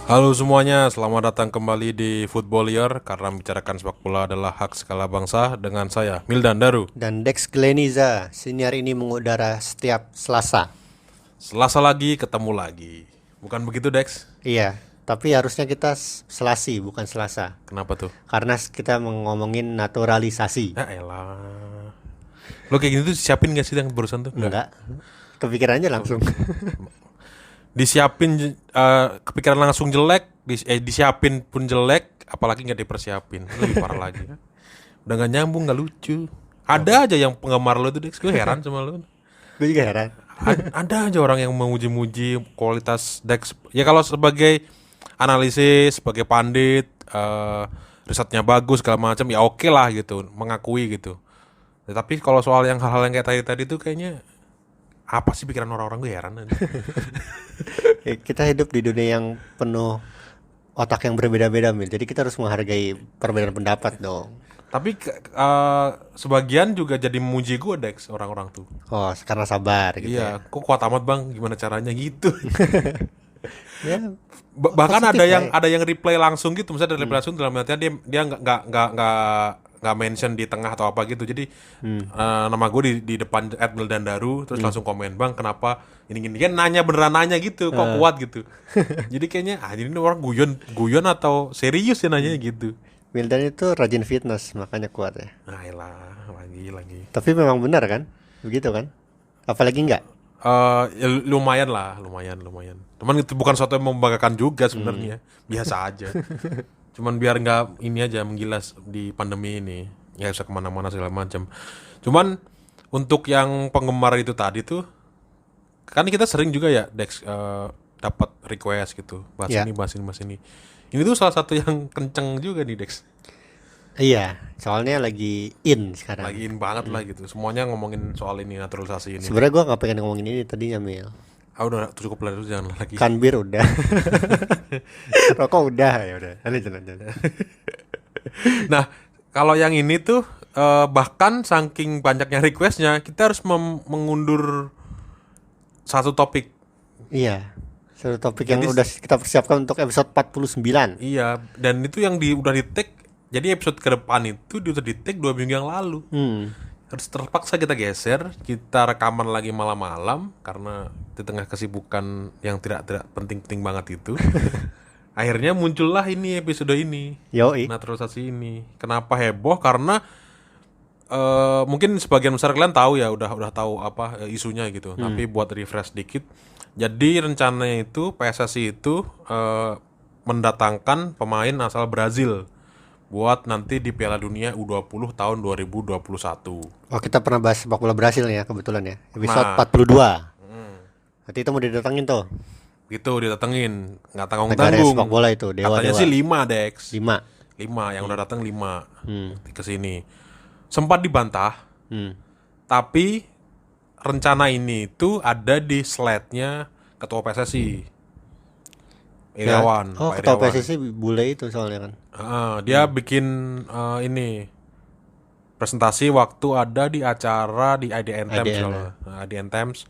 Halo semuanya, selamat datang kembali di Footballier karena membicarakan sepak bola adalah hak segala bangsa dengan saya, Mildan Daru. Dan Dex Gleniza, siniar ini mengudara setiap Selasa. Selasa lagi, ketemu lagi. Bukan begitu, Dex? Iya, tapi harusnya kita Selasi bukan Selasa. Kenapa tuh? Karena kita ngomongin naturalisasi. Ya elah. Lo kayak gini tuh siapin gak sih yang barusan tuh? Enggak. Enggak, kepikiran aja langsung. Disiapin, kepikiran langsung jelek, disiapin pun jelek, apalagi nggak dipersiapin. Lebih parah lagi. Udah gak nyambung, gak lucu. Ada aja yang penggemar lo tuh, Dex. Gue heran sama lo. Gue juga heran. Ada aja orang yang memuji-muji kualitas Dex. Ya kalau sebagai analisis, sebagai pandit, risetnya bagus segala macam, ya oke lah gitu, mengakui gitu. Ya, tapi kalau soal yang hal-hal yang kayak tadi tuh kayaknya apa sih pikiran orang-orang, gue heran aja. Kita hidup di dunia yang penuh otak yang berbeda-beda, Mil. Jadi kita harus menghargai perbedaan pendapat dong. Tapi sebagian juga jadi memuji gue Dex orang-orang tuh. Oh, karena sabar gitu ya. Iya, kok kuat amat bang, gimana caranya gitu. Ya, Bahkan positif lah ya. ada yang reply langsung gitu, misalnya dari reply langsung dalam artian dia nggak mention di tengah atau apa gitu. Jadi nama gue di depan @mildandaru terus langsung komen, bang kenapa ini gini kan, nanya beneran nanya gitu, kok kuat gitu. Jadi kayaknya ini orang guyon atau serius ya nanya gitu. Mildan itu rajin fitness, makanya kuat ya. Nah elah, lagi. Tapi memang benar kan? Begitu kan? Apalagi enggak? Ya lumayan lah, lumayan. Cuman itu bukan sesuatu yang membanggakan juga sebenarnya, biasa aja. Cuman biar nggak ini aja menggilas di pandemi ini, nggak bisa kemana-mana segala macam. Cuman untuk yang penggemar itu tadi tuh, kan kita sering juga ya Dex, dapat request gitu, Ya. bahas ini. Ini tuh salah satu yang kenceng juga nih Dex, Iya, soalnya lagi in sekarang. lagi in banget lah gitu. Semuanya ngomongin soal ini, naturalisasi ini. Sebenarnya gua nggak pengen ngomongin ini tadinya, Mil. Ah udah cukup lah itu, jangan lagi. Kan bir udah. Rokok udah, ya udah. Lanjut. Nah, kalau yang ini tuh bahkan saking banyaknya requestnya, kita harus mengundur satu topik. Iya. Satu topik yang Jadi udah kita persiapkan untuk episode 49. iya, dan itu yang udah di tag. Jadi episode ke depan itu udah di tag 2 minggu yang lalu. Harus terpaksa kita geser, kita rekaman lagi malam-malam karena di tengah kesibukan yang tidak penting-penting banget itu. Akhirnya muncullah ini episode ini, Yoi. naturalisasi ini. Kenapa heboh? Karena mungkin sebagian besar kalian tahu ya, udah tahu apa isunya gitu. Tapi buat refresh dikit. Jadi rencananya itu PSSI itu mendatangkan pemain asal Brazil buat nanti di Piala Dunia U20 tahun 2021. Oh, kita pernah bahas sepak bola Brasil ya, kebetulan ya. Episode Nah, 42. Nanti itu mau didatengin tuh. gitu didatengin, nggak Negara tanggung-tanggung. sepak bola itu, Katanya dewa-dewa. sih 5 Dex. 5. 5 yang udah datang 5 ke sini. Sempat dibantah, tapi rencana ini itu ada di slide-nya Ketua PSSI, Ya. Irawan, Oh, Pak ketua Irawan. PSSI bule itu soalnya kan. Dia bikin ini presentasi waktu ada di acara di IDN Times IDN, kalau IDN Times.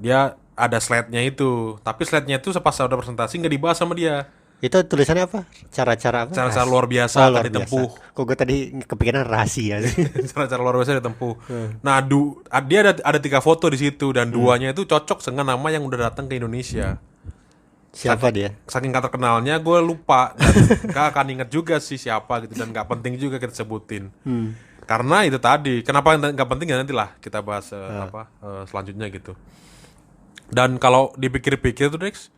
Dia ada slide-nya itu, tapi slide-nya itu pas udah presentasi nggak dibahas sama dia. Itu tulisannya apa? Cara-cara apa? Cara-cara luar biasa Oh, akan luar biasa. ditempuh. Kok gue tadi kepikiran rahasia sih. Cara-cara luar biasa ditempuh. Nah, dia ada 3 foto di situ dan duanya itu cocok dengan nama yang udah datang ke Indonesia. Siapa dia? Saking kata kenalnya gue lupa dan gak akan inget juga sih siapa gitu, dan gak penting juga kita sebutin. Karena itu tadi, kenapa gak penting ya nantilah kita bahas selanjutnya gitu. Dan kalau dipikir-pikir tuh Dex,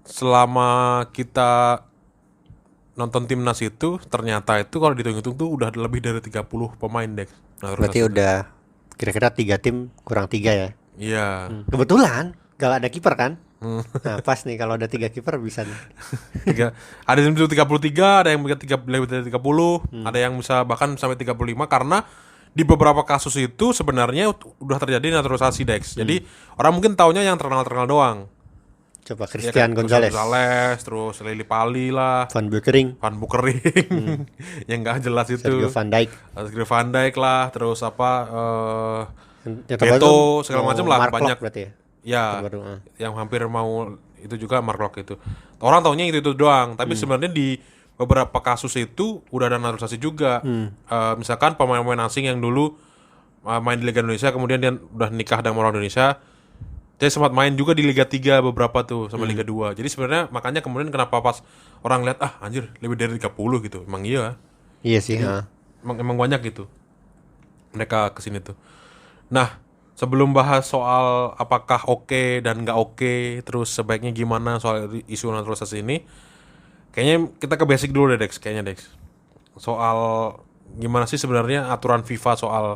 selama kita nonton timnas itu ternyata itu kalau dihitung-hitung tuh udah lebih dari 30 pemain Dex. Nah, Berarti udah kira-kira 3 tim kurang 3 ya. iya. Kebetulan gak ada kiper kan? Nah, pas nih kalau ada 3 kiper bisa nih. Ada yang bisa 33, ada yang bisa lebih dari 30, ada yang bisa bahkan sampai 35 karena di beberapa kasus itu sebenarnya udah terjadi naturalisasi Dex. Jadi orang mungkin taunya yang terkenal-terkenal doang. Coba Ya Christian kan, Gonzalez, terus Lili Pali lah, Van Beukering, Van Bukering, yang nggak jelas itu. Sergio Van Dijk. Sergio Van Dijk lah, terus apa Yang terbaru Beto tuh segala mau macam lah, Mark banyak. Klok berarti ya. Ya, Terbaru, yang hampir mau itu juga Mark Locke itu. Orang taunya itu doang, tapi sebenarnya di beberapa kasus itu udah ada naturalisasi juga. Misalkan pemain-pemain asing yang dulu main di Liga Indonesia, kemudian dia udah nikah dengan orang Indonesia, dia sempat main juga di Liga 3 beberapa tuh sama Liga 2. Jadi sebenarnya makanya kemudian kenapa pas orang lihat anjir lebih dari 30 gitu. Emang iya. Iya sih. Emang banyak gitu. Mereka kesini tuh. Nah, sebelum bahas soal apakah oke dan nggak oke, terus sebaiknya gimana soal isu naturalisasi ini, kayaknya kita ke basic dulu deh Dex, kayaknya Dex. Soal gimana sih sebenarnya aturan FIFA soal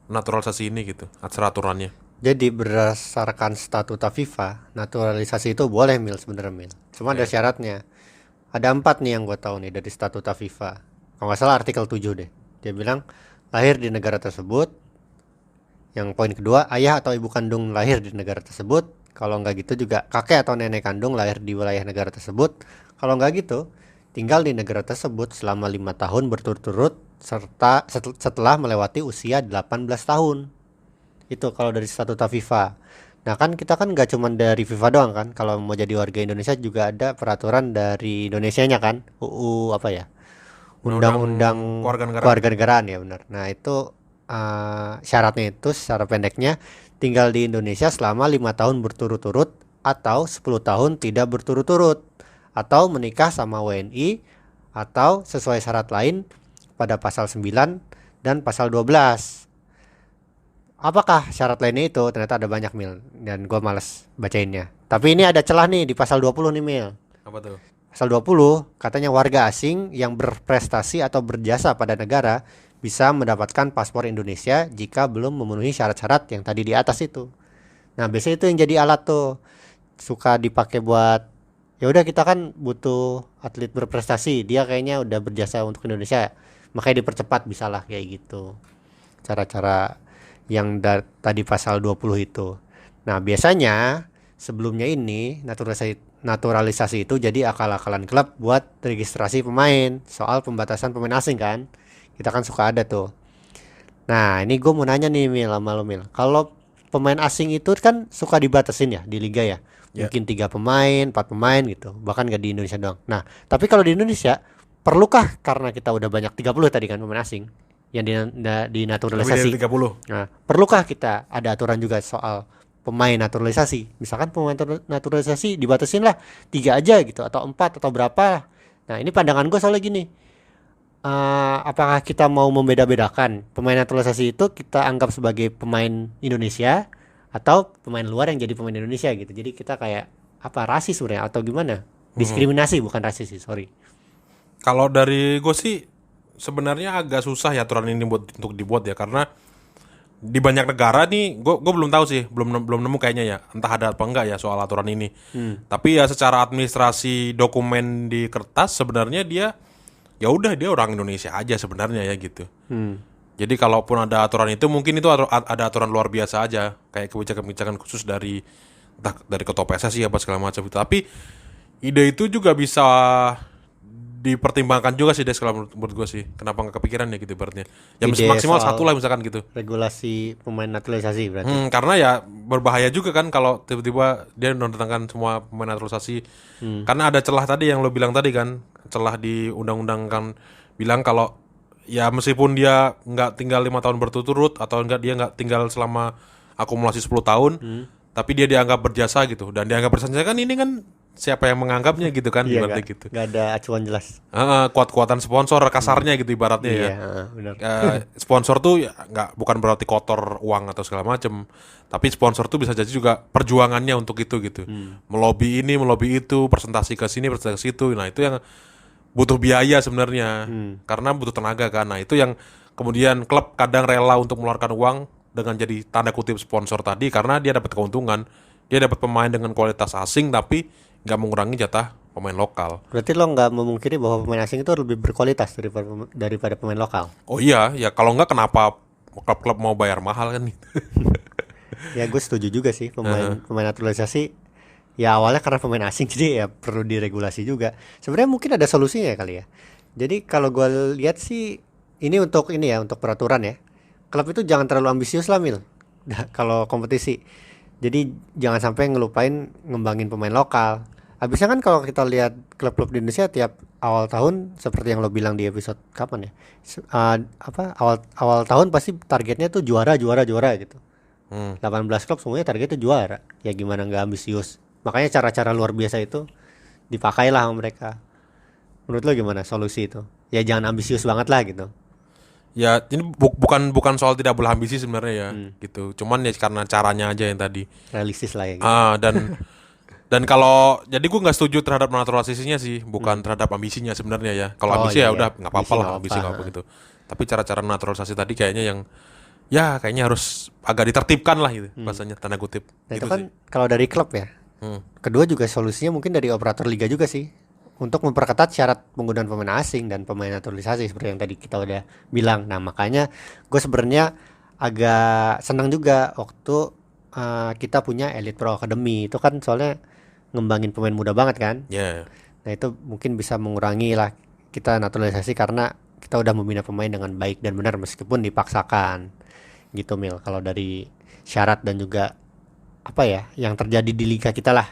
naturalisasi ini gitu, aturannya. Jadi berdasarkan statuta FIFA, naturalisasi itu boleh Mil sebenarnya Mil. Cuma ada syaratnya. Ada 4 nih yang gue tahu nih dari statuta FIFA. Kalau nggak salah artikel 7 deh. Dia bilang lahir di negara tersebut. Yang poin kedua, ayah atau ibu kandung lahir di negara tersebut. Kalau nggak gitu juga kakek atau nenek kandung lahir di wilayah negara tersebut. Kalau nggak gitu, tinggal di negara tersebut selama 5 tahun berturut-turut serta setelah melewati usia 18 tahun. Itu kalau dari statuta FIFA. Nah kan kita kan nggak cuma dari FIFA doang kan. Kalau mau jadi warga Indonesia juga ada peraturan dari Indonesianya kan. UU apa ya? Undang-undang kewarganegaraan ya benar. Nah itu syaratnya itu secara pendeknya tinggal di Indonesia selama 5 tahun berturut-turut atau 10 tahun tidak berturut-turut, atau menikah sama WNI, atau sesuai syarat lain pada pasal 9 dan pasal 12. Apakah syarat lainnya itu? Ternyata ada banyak Mil, dan gue males bacainnya. Tapi ini ada celah nih di pasal 20 nih Mil. Apa tuh? Pasal 20 katanya warga asing yang berprestasi atau berjasa pada negara bisa mendapatkan paspor Indonesia jika belum memenuhi syarat-syarat yang tadi di atas itu. Nah biasanya itu yang jadi alat tuh, suka dipakai buat ya udah kita kan butuh atlet berprestasi, dia kayaknya udah berjasa untuk Indonesia, makanya dipercepat bisalah kayak gitu. Cara-cara yang tadi pasal 20 itu. Nah biasanya sebelumnya ini naturalisasi itu jadi akal-akalan klub buat registrasi pemain, soal pembatasan pemain asing kan. Kita kan suka ada tuh. Nah ini gue mau nanya nih Mil sama lo Mil, kalau pemain asing itu kan suka dibatasin ya di liga ya, mungkin 3 pemain 4 pemain gitu, bahkan gak di Indonesia doang. Nah tapi kalau di Indonesia perlukah, karena kita udah banyak 30 tadi kan pemain asing yang dinaturalisasi. Lebih dari 30. Nah, perlukah kita ada aturan juga soal pemain naturalisasi? Misalkan pemain naturalisasi dibatasin lah 3 aja gitu, atau 4 atau berapa. Nah, ini pandangan gue soalnya gini. Apakah kita mau membeda-bedakan pemain naturalisasi itu kita anggap sebagai pemain Indonesia atau pemain luar yang jadi pemain Indonesia gitu. Jadi kita kayak apa, rasis sebenarnya atau gimana? Diskriminasi, bukan rasis sih, sorry. Kalau dari gue sih sebenarnya agak susah ya aturan ini untuk dibuat ya, karena di banyak negara nih gue belum tahu sih, belum nemu kayaknya ya, entah ada apa enggak ya soal aturan ini. Tapi ya secara administrasi dokumen di kertas sebenarnya dia ya udah dia orang Indonesia aja sebenarnya ya gitu. Jadi kalaupun ada aturan itu mungkin itu ada aturan luar biasa aja, kayak kebijakan-kebijakan khusus dari entah dari ketua PSSI apa segala macam itu. Tapi ide itu juga bisa dipertimbangkan juga sih Des, kalau menurut gue sih. Kenapa nggak kepikiran ya gitu ibaratnya. Ya maksimal 1 lah misalkan gitu. Regulasi pemain naturalisasi berarti. Karena ya berbahaya juga kan kalau tiba-tiba dia mendatangkan semua pemain naturalisasi. Karena ada celah tadi yang lo bilang tadi kan, celah di undang-undang kan bilang kalau ya meskipun dia nggak tinggal 5 tahun berturut-turut atau dia nggak tinggal selama akumulasi 10 tahun, tapi dia dianggap berjasa gitu. Dan dianggap berjasa kan ini kan siapa yang menganggapnya gitu kan, ibaratnya gitu. Gak ada acuan jelas. Kuat-kuatan sponsor kasarnya gitu ibaratnya ya. Benar. Sponsor tuh ya bukan berarti kotor uang atau segala macem, tapi sponsor tuh bisa jadi juga perjuangannya untuk itu gitu. Melobi ini, melobi itu, presentasi ke sini, presentasi ke situ. Nah, itu yang butuh biaya sebenarnya. Karena butuh tenaga kan. Nah, itu yang kemudian klub kadang rela untuk mengeluarkan uang dengan jadi tanda kutip sponsor tadi, karena dia dapat keuntungan. Dia dapat pemain dengan kualitas asing tapi nggak mengurangi jatah pemain lokal. Berarti lo nggak memungkiri bahwa pemain asing itu lebih berkualitas daripada pemain lokal? Oh iya, ya kalau nggak kenapa klub-klub mau bayar mahal kan? Ya gue setuju juga sih, pemain naturalisasi ya awalnya karena pemain asing jadi ya perlu diregulasi juga. Sebenarnya mungkin ada solusinya kali ya. Jadi kalau gue lihat sih ini untuk peraturan ya. Klub itu jangan terlalu ambisius lah Mil. Kalau kompetisi. Jadi jangan sampai ngelupain ngembangin pemain lokal. Habisnya kan kalau kita lihat klub-klub di Indonesia tiap awal tahun seperti yang lo bilang di episode kapan ya? Awal tahun pasti targetnya tuh juara gitu. 18 klub semuanya targetnya juara. Ya gimana nggak ambisius. Makanya cara-cara luar biasa itu dipakailah sama mereka. Menurut lo gimana solusi itu? Ya jangan ambisius banget lah gitu. Ya ini bukan soal tidak boleh ambisi sebenarnya ya gitu. Cuman ya karena caranya aja yang tadi. Realistis lah ya gitu. Dan kalau jadi gue nggak setuju terhadap naturalisasinya sih, bukan terhadap ambisinya sebenarnya ya. Kalau ambisi ya udah nggak apa-apa lah, ambisi nggak apa gitu. Tapi cara-cara naturalisasi tadi kayaknya yang ya kayaknya harus agak ditertibkan lah gitu bahasanya, tanda kutip. Nah gitu itu kan sih. kalau dari klub ya. Kedua juga solusinya mungkin dari operator liga juga sih. Untuk memperketat syarat penggunaan pemain asing dan pemain naturalisasi seperti yang tadi kita udah bilang. Nah makanya gue sebenarnya agak senang juga waktu kita punya Elite Pro Academy. Itu kan soalnya ngembangin pemain muda banget kan. Nah itu mungkin bisa mengurangi lah kita naturalisasi karena kita udah membina pemain dengan baik dan benar meskipun dipaksakan gitu Mil. Kalau dari syarat dan juga apa ya yang terjadi di liga kita lah.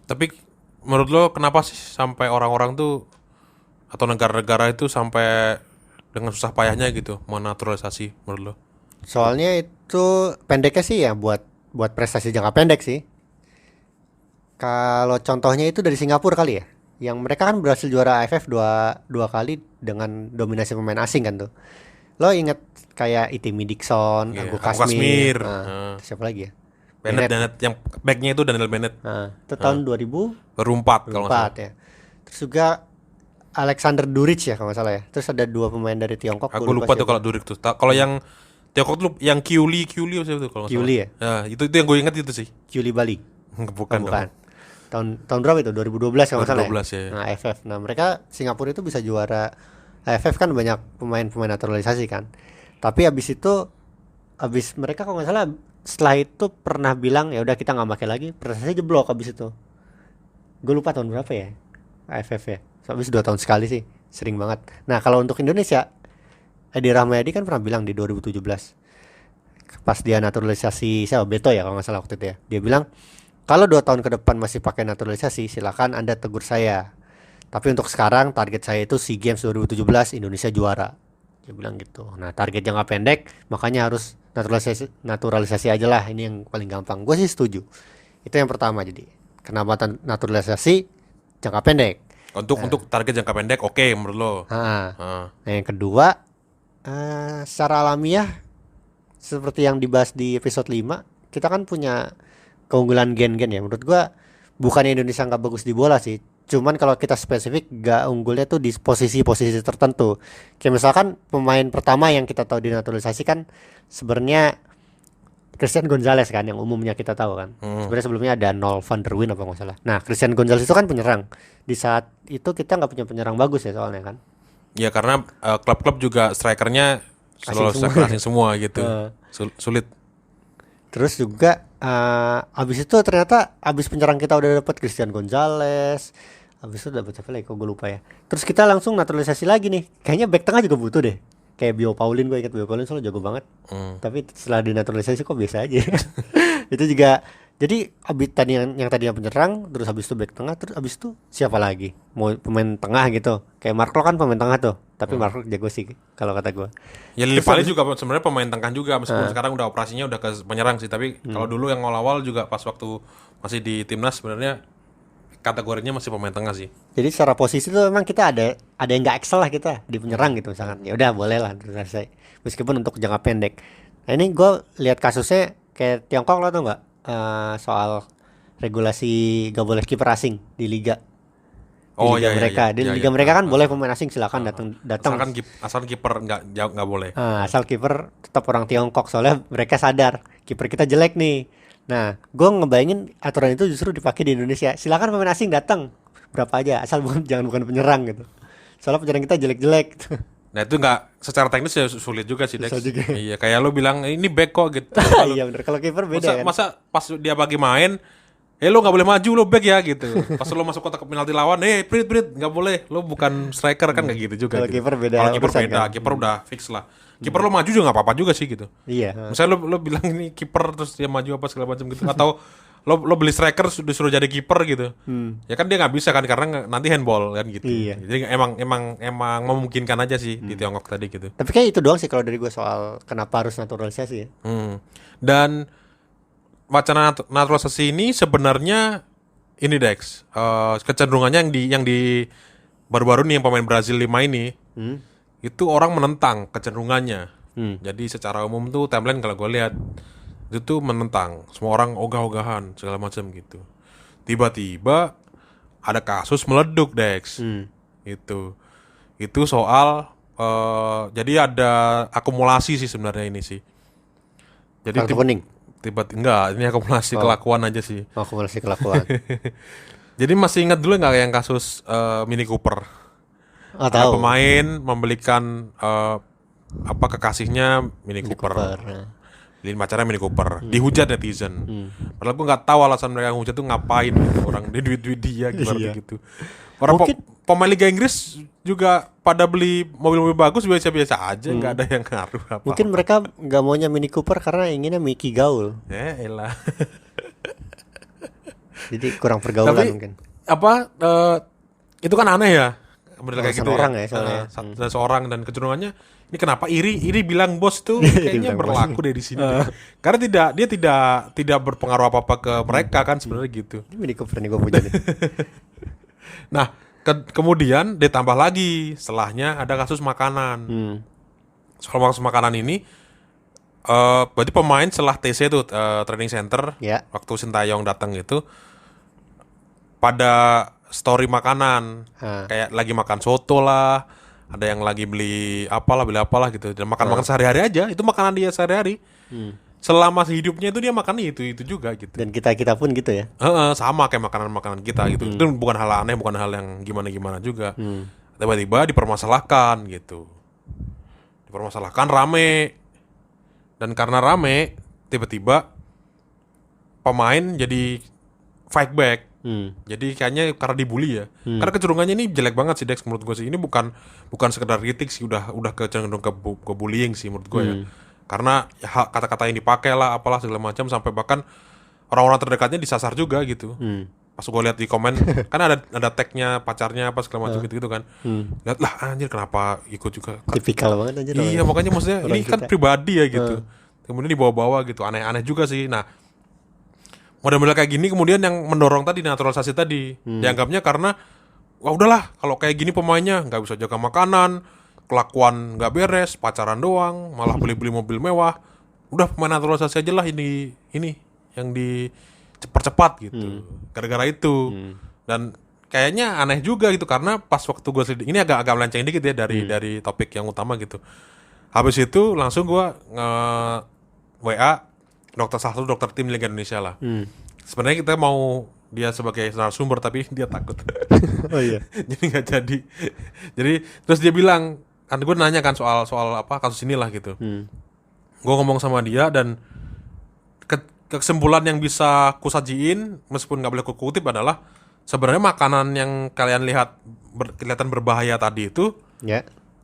Tapi menurut lo kenapa sih sampai orang-orang tuh atau negara-negara itu sampai dengan susah payahnya gitu menaturalisasi menurut lo? Soalnya itu pendeknya sih ya buat prestasi jangka pendek sih. Kalau contohnya itu dari Singapura kali ya, yang mereka kan berhasil juara AFF dua kali dengan dominasi pemain asing kan tuh. Lo inget kayak Itimi Dixon, Iya, Anggu Anggu Kasmir, Kasmir. siapa lagi ya? Bennett yang backnya itu Daniel Bennett. Itu tahun 2004 Berumpat kalau nggak salah. ya. Terus juga Alexander Duric ya kalau nggak salah ya. Terus ada dua pemain dari Tiongkok. Aku lupa tuh kalau Durik tuh. Kalau yang Tiongkok tuh yang Kiuli apa sih itu kalau nggak Kiuli salah. Ya, itu yang gue ingat itu sih. Kiuli Bali. Bukan dong. Tahun berapa itu? 2012 kalau nggak salah. 2012 ya. Nah, AFF. Nah, mereka Singapura itu bisa juara AFF kan banyak pemain naturalisasi kan. Tapi abis mereka kalau nggak salah setelah itu pernah bilang ya udah kita nggak pakai lagi, prestasinya jeblok abis itu. Gue lupa tahun berapa ya AFF ya. Habis 2 tahun sekali sih, sering banget. Nah kalau untuk Indonesia, Edi Rahmayadi kan pernah bilang di 2017 pas dia naturalisasi siapa Beto ya kalau nggak salah waktu itu ya. Dia bilang kalau 2 tahun ke depan masih pakai naturalisasi, silakan Anda tegur saya. Tapi untuk sekarang target saya itu SEA Games 2017 Indonesia juara. Dia bilang gitu. Nah target jangka pendek makanya harus naturalisasi aja lah, ini yang paling gampang. Gue sih setuju. Itu yang pertama jadi. Kenapa naturalisasi jangka pendek? Untuk target jangka pendek oke menurut lo. Nah yang kedua secara alamiah seperti yang dibahas di episode 5, kita kan punya keunggulan gen-gen ya. Menurut gue bukannya Indonesia nggak bagus di bola sih. Cuman kalau kita spesifik gak unggulnya tuh di posisi-posisi tertentu. Kayak misalkan pemain pertama yang kita tahu dinaturalisasi kan sebenarnya Christian Gonzalez kan yang umumnya kita tahu kan. Sebenarnya sebelumnya ada Nol van der Wijn apa nggak salah. Nah Christian Gonzalez itu kan penyerang. Di saat itu kita nggak punya penyerang bagus ya soalnya kan. Ya karena klub-klub juga strikernya selalu striker asing semua gitu. Sulit. Terus juga abis itu ternyata abis penyerang kita udah dapat Christian Gonzalez. Abis itu dapat siapa lagi kok gue lupa ya. Terus kita langsung naturalisasi lagi nih. Kayaknya back tengah juga butuh deh. Kayak Bio Paulin, gue ingat Bio Paulin soalnya jago banget. Tapi setelah dinaturalisasi kok biasa aja. Itu juga. Jadi abis tadi yang tadinya penyerang, terus habis itu back tengah, terus habis itu siapa lagi? Mau pemain tengah gitu. Kayak Mark Lok kan pemain tengah tuh. Tapi Mark Lok jago sih kalau kata gue. Ya Lillipali juga sebenarnya pemain tengah juga meskipun sekarang udah operasinya udah ke penyerang sih, tapi kalau dulu yang awal-awal juga pas waktu masih di timnas sebenarnya kategorinya masih pemain tengah sih. Jadi secara posisi tuh memang kita ada yang nggak excel lah kita di penyerang gitu misalkan. Ya udah boleh lah selesai. Meskipun untuk jangka pendek. Nah ini gue lihat kasusnya kayak Tiongkok lo tau nggak soal regulasi gak boleh kiper asing di liga. Di liga mereka, di liga mereka kan boleh pemain asing silakan datang. Asal kiper nggak boleh. Asal kiper tetap orang Tiongkok soalnya mereka sadar kiper kita jelek nih. Nah, gue ngebayangin aturan itu justru dipakai di Indonesia. Silakan pemain asing datang berapa aja, asal jangan bukan penyerang gitu. Soalnya penyerang kita jelek-jelek. Nah itu nggak secara teknis ya sulit juga sih Dex. Iya kayak lo bilang ini back kok gitu. Iya benar. Kalau kiper beda kan. Masa pas dia bagi main lo nggak boleh maju, lo back ya gitu. Pas lo masuk kotak penalti lawan, Prit nggak boleh, lo bukan striker kan kayak gitu juga. Kalau gitu. kiper beda Kalau kiper urusan beda, kan? kiper udah fix lah. Kiper lo maju juga nggak apa-apa juga sih gitu. Iya. Misalnya lo bilang ini kiper terus dia maju apa segala macam gitu, atau lo beli striker disuruh jadi kiper gitu. Ya kan dia nggak bisa kan karena nanti handball kan gitu. Iya. Jadi emang memungkinkan aja sih di Tiongkok tadi gitu. Tapi kayak itu doang sih kalau dari gue soal kenapa harus naturalisasi ya. Dan wacana naturalisasi ini sebenarnya ini Dex, kecenderungannya yang di baru-baru nih yang pemain Brazil 5 ini itu orang menentang kecenderungannya. Jadi secara umum tuh timeline kalau gue lihat itu tuh menentang, semua orang ogah-ogahan segala macam gitu. Tiba-tiba ada kasus meleduk Dex, itu soal jadi ada akumulasi sih sebenarnya ini sih. Jadi Kartu kuning. tiba-tiba enggak, ini akumulasi kelakuan aja sih. Akumulasi kelakuan. Jadi masih ingat dulu nggak yang kasus Mini Cooper? Ada Tahu. pemain membelikan kekasihnya Mini Cooper. Beliin pacarnya Mini Cooper. Dihujat netizen. Padahal gue nggak tahu alasan mereka hujat tuh ngapain gitu. Orang dia duit dia gimana gitu. Orang pemain Liga Inggris juga pada beli mobil-mobil bagus biasa-biasa aja, nggak ada yang ngaruh apa. Mungkin mereka nggak maunya Mini Cooper karena inginnya Mickey gaul. Elah. Jadi kurang pergaulan Tapi mungkin. Itu kan aneh ya. Model kayak gitu orang ya. ya soalnya. Seorang dan kecenderungannya ini kenapa iri bilang bos tuh kayaknya berlaku deh di sini. Karena dia tidak berpengaruh apa-apa ke mereka kan sebenarnya gitu. Ini Mini Cooper nih gue punya nih. Nah, kemudian ditambah lagi setelahnya ada kasus makanan. Soal kasus makanan ini berarti pemain setelah TC itu training center waktu Sintayong datang itu pada story makanan kayak lagi makan soto lah, ada yang lagi beli apalah gitu, dan makan sehari-hari aja, itu makanan dia sehari-hari. Selama hidupnya itu dia makan itu juga gitu. Dan kita pun gitu ya. Sama kayak makanan kita gitu. Itu bukan hal aneh, bukan hal yang gimana juga. Tiba-tiba dipermasalahkan gitu. Dipermasalahkan rame. Dan karena rame, tiba-tiba pemain jadi fight back. Jadi kayaknya karena dibully ya. Karena kecenderungannya ini jelek banget sih Dex menurut gue sih. Ini bukan sekedar kritik sih, udah kecenderung ke bullying sih menurut gue ya. Karena kata-kata yang dipakai lah apalah segala macam, sampai bahkan orang-orang terdekatnya disasar juga gitu. Pas gue lihat di komen kan ada tagnya pacarnya apa segala macam gitu kan. Lihat lah anjir kenapa ikut juga. Tipikal banget anjir. Iya makanya maksudnya ini kan pribadi ya gitu. Kemudian dibawa-bawa gitu, aneh-aneh juga sih. Nah model-model kayak gini kemudian yang mendorong tadi naturalisasi tadi, dianggapnya karena wah udahlah kalau kayak gini pemainnya nggak bisa jaga makanan, kelakuan nggak beres, pacaran doang, malah beli-beli mobil mewah, udah pemain naturalisasi aja lah ini yang dicepat-cepat gitu, gara-gara itu. Dan kayaknya aneh juga gitu karena pas waktu gue ini agak melenceng dikit ya dari topik yang utama gitu. Habis itu langsung gue WA dokter tim Liga Indonesia lah. Sebenarnya kita mau dia sebagai narasumber tapi dia takut. Oh iya. Jadi nggak jadi. Jadi terus dia bilang, kan gue nanya kan soal apa kasus inilah gitu. Gue ngomong sama dia dan kesimpulan yang bisa kusajiin meskipun nggak boleh kutip adalah sebenarnya makanan yang kalian lihat kelihatan berbahaya tadi itu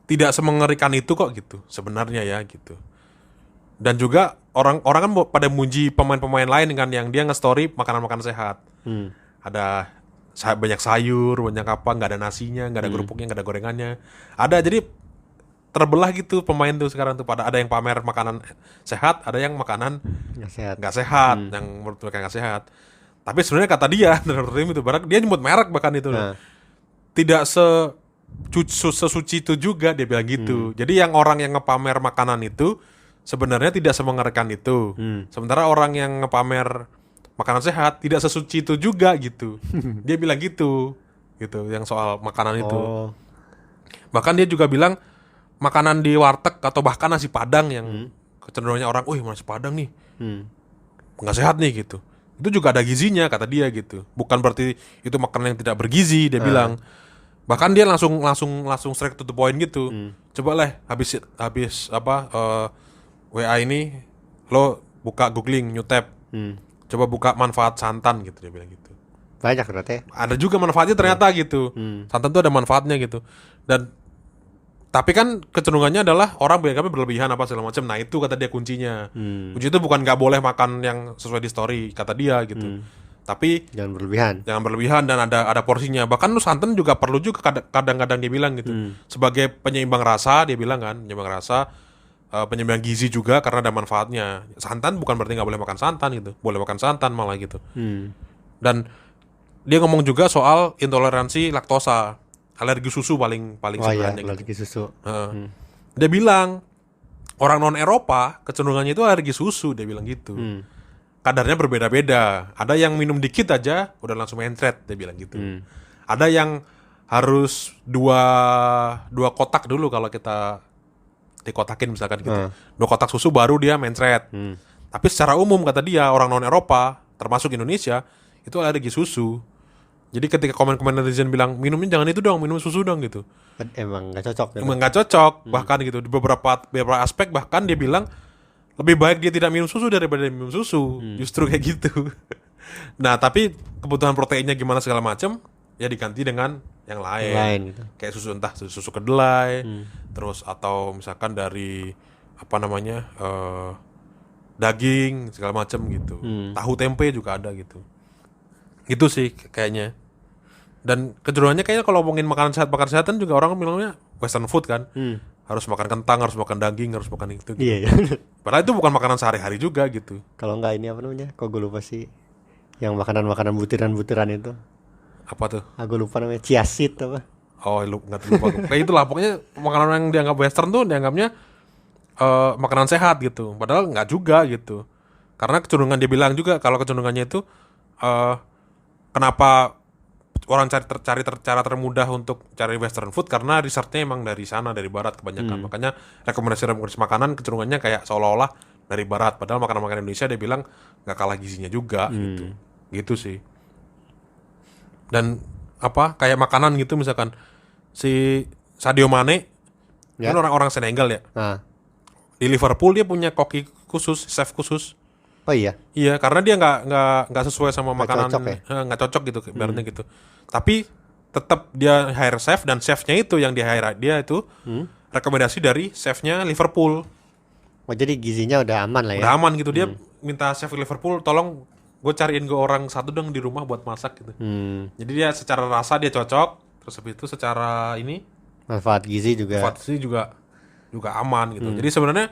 tidak semengerikan itu kok gitu sebenarnya ya gitu. Dan juga orang kan pada muji pemain-pemain lain kan yang dia nge-story makanan-makanan sehat. Ada banyak sayur, banyak apa, nggak ada nasinya, nggak ada kerupuknya, nggak ada gorengannya. Ada, jadi terbelah gitu pemain tuh sekarang tuh, pada ada yang pamer makanan sehat, ada yang makanan nggak sehat, yang menurut mereka nggak sehat. Tapi sebenarnya kata dia, itu dia nyebut merek bahkan itu, tidak sesuci itu juga dia bilang gitu. Jadi yang orang yang ngepamer makanan itu sebenarnya tidak semengerikan itu. Sementara orang yang ngepamer makanan sehat tidak sesuci itu juga gitu. Dia bilang gitu yang soal makanan itu. Bahkan dia juga bilang makanan di warteg atau bahkan nasi padang yang kecenderungannya orang, nasi padang nih nggak sehat nih gitu. Itu juga ada gizinya kata dia gitu. Bukan berarti itu makanan yang tidak bergizi dia bilang. Bahkan dia langsung straight to the point gitu. Coba lah habis WA ini lo buka googling new tab. coba buka manfaat santan gitu, dia bilang gitu. Banyak berarti. Ada juga manfaatnya ternyata gitu. Santan tuh ada manfaatnya gitu. Dan tapi kan kecenderungannya adalah orang beragama berlebihan apa segala macam. Nah itu kata dia kuncinya. Kunci itu bukan nggak boleh makan yang sesuai di story kata dia gitu. Tapi Jangan berlebihan dan ada porsinya. Bahkan lu santan juga perlu juga kadang-kadang dia bilang gitu. Sebagai penyeimbang rasa dia bilang kan, penyeimbang rasa, penyeimbang gizi juga karena ada manfaatnya. Santan bukan berarti nggak boleh makan santan gitu. Boleh makan santan malah gitu. Dan dia ngomong juga soal intoleransi laktosa. Alergi susu paling Oh iya, sebenarnya gitu. alergi susu. Dia bilang orang non Eropa kecenderungannya itu alergi susu, dia bilang gitu. Kadarnya berbeda-beda. Ada yang minum dikit aja udah langsung mencret, dia bilang gitu. Ada yang harus dua kotak dulu kalau kita dikotakin misalkan gitu. 2 kotak susu baru dia mencret. Tapi secara umum kata dia orang non Eropa termasuk Indonesia itu alergi susu. Jadi ketika komen-komen netizen bilang minumnya jangan itu dong, minum susu dong gitu. Emang nggak cocok. Emang nggak cocok, bahkan gitu di beberapa aspek bahkan dia bilang lebih baik dia tidak minum susu daripada dia minum susu, justru kayak gitu. Nah tapi kebutuhan proteinnya gimana segala macam ya diganti dengan yang lain Gitu. Kayak susu entah susu kedelai, terus atau misalkan dari apa namanya daging segala macam gitu, tahu tempe juga ada gitu. Gitu sih kayaknya. Dan kecenderungannya kayaknya kalau ngomongin makanan sehat juga orang bilangnya western food kan. Harus makan kentang, harus makan daging, harus makan itu gitu. Iya. Padahal itu bukan makanan sehari-hari juga gitu. Kalau nggak ini apa namanya? Kok gue lupa sih. Yang makanan-makanan butiran-butiran itu. Apa tuh? Aku lupa namanya, chia seed apa? Oh, nggak lupa. Kayak itulah pokoknya makanan yang dianggap western tuh dianggapnya makanan sehat gitu. Padahal nggak juga gitu. Karena kecenderungan dia bilang juga kalau kecenderungannya itu kenapa orang cari cara termudah untuk cari western food karena researchnya emang dari sana, dari barat kebanyakan. Makanya rekomendasi makanan kecenderungannya kayak seolah-olah dari barat. Padahal makanan-makanan Indonesia dia bilang nggak kalah gizinya juga gitu. Gitu sih. Dan apa kayak makanan gitu misalkan si Sadio Mane kan orang Senegal ya. Nah. Di Liverpool dia punya koki khusus, chef khusus. Oh iya. Iya, karena dia nggak sesuai sama makanan, nggak cocok gitu, ibaratnya gitu. Tapi tetap dia hire chef dan chefnya itu yang di hire dia itu rekomendasi dari chefnya Liverpool. Oh jadi gizinya udah aman lah ya. Udah aman gitu, dia minta chef Liverpool tolong gue cariin gue orang satu dong di rumah buat masak gitu. Jadi dia secara rasa dia cocok, terus habis itu secara ini manfaat gizi juga aman gitu. Jadi sebenarnya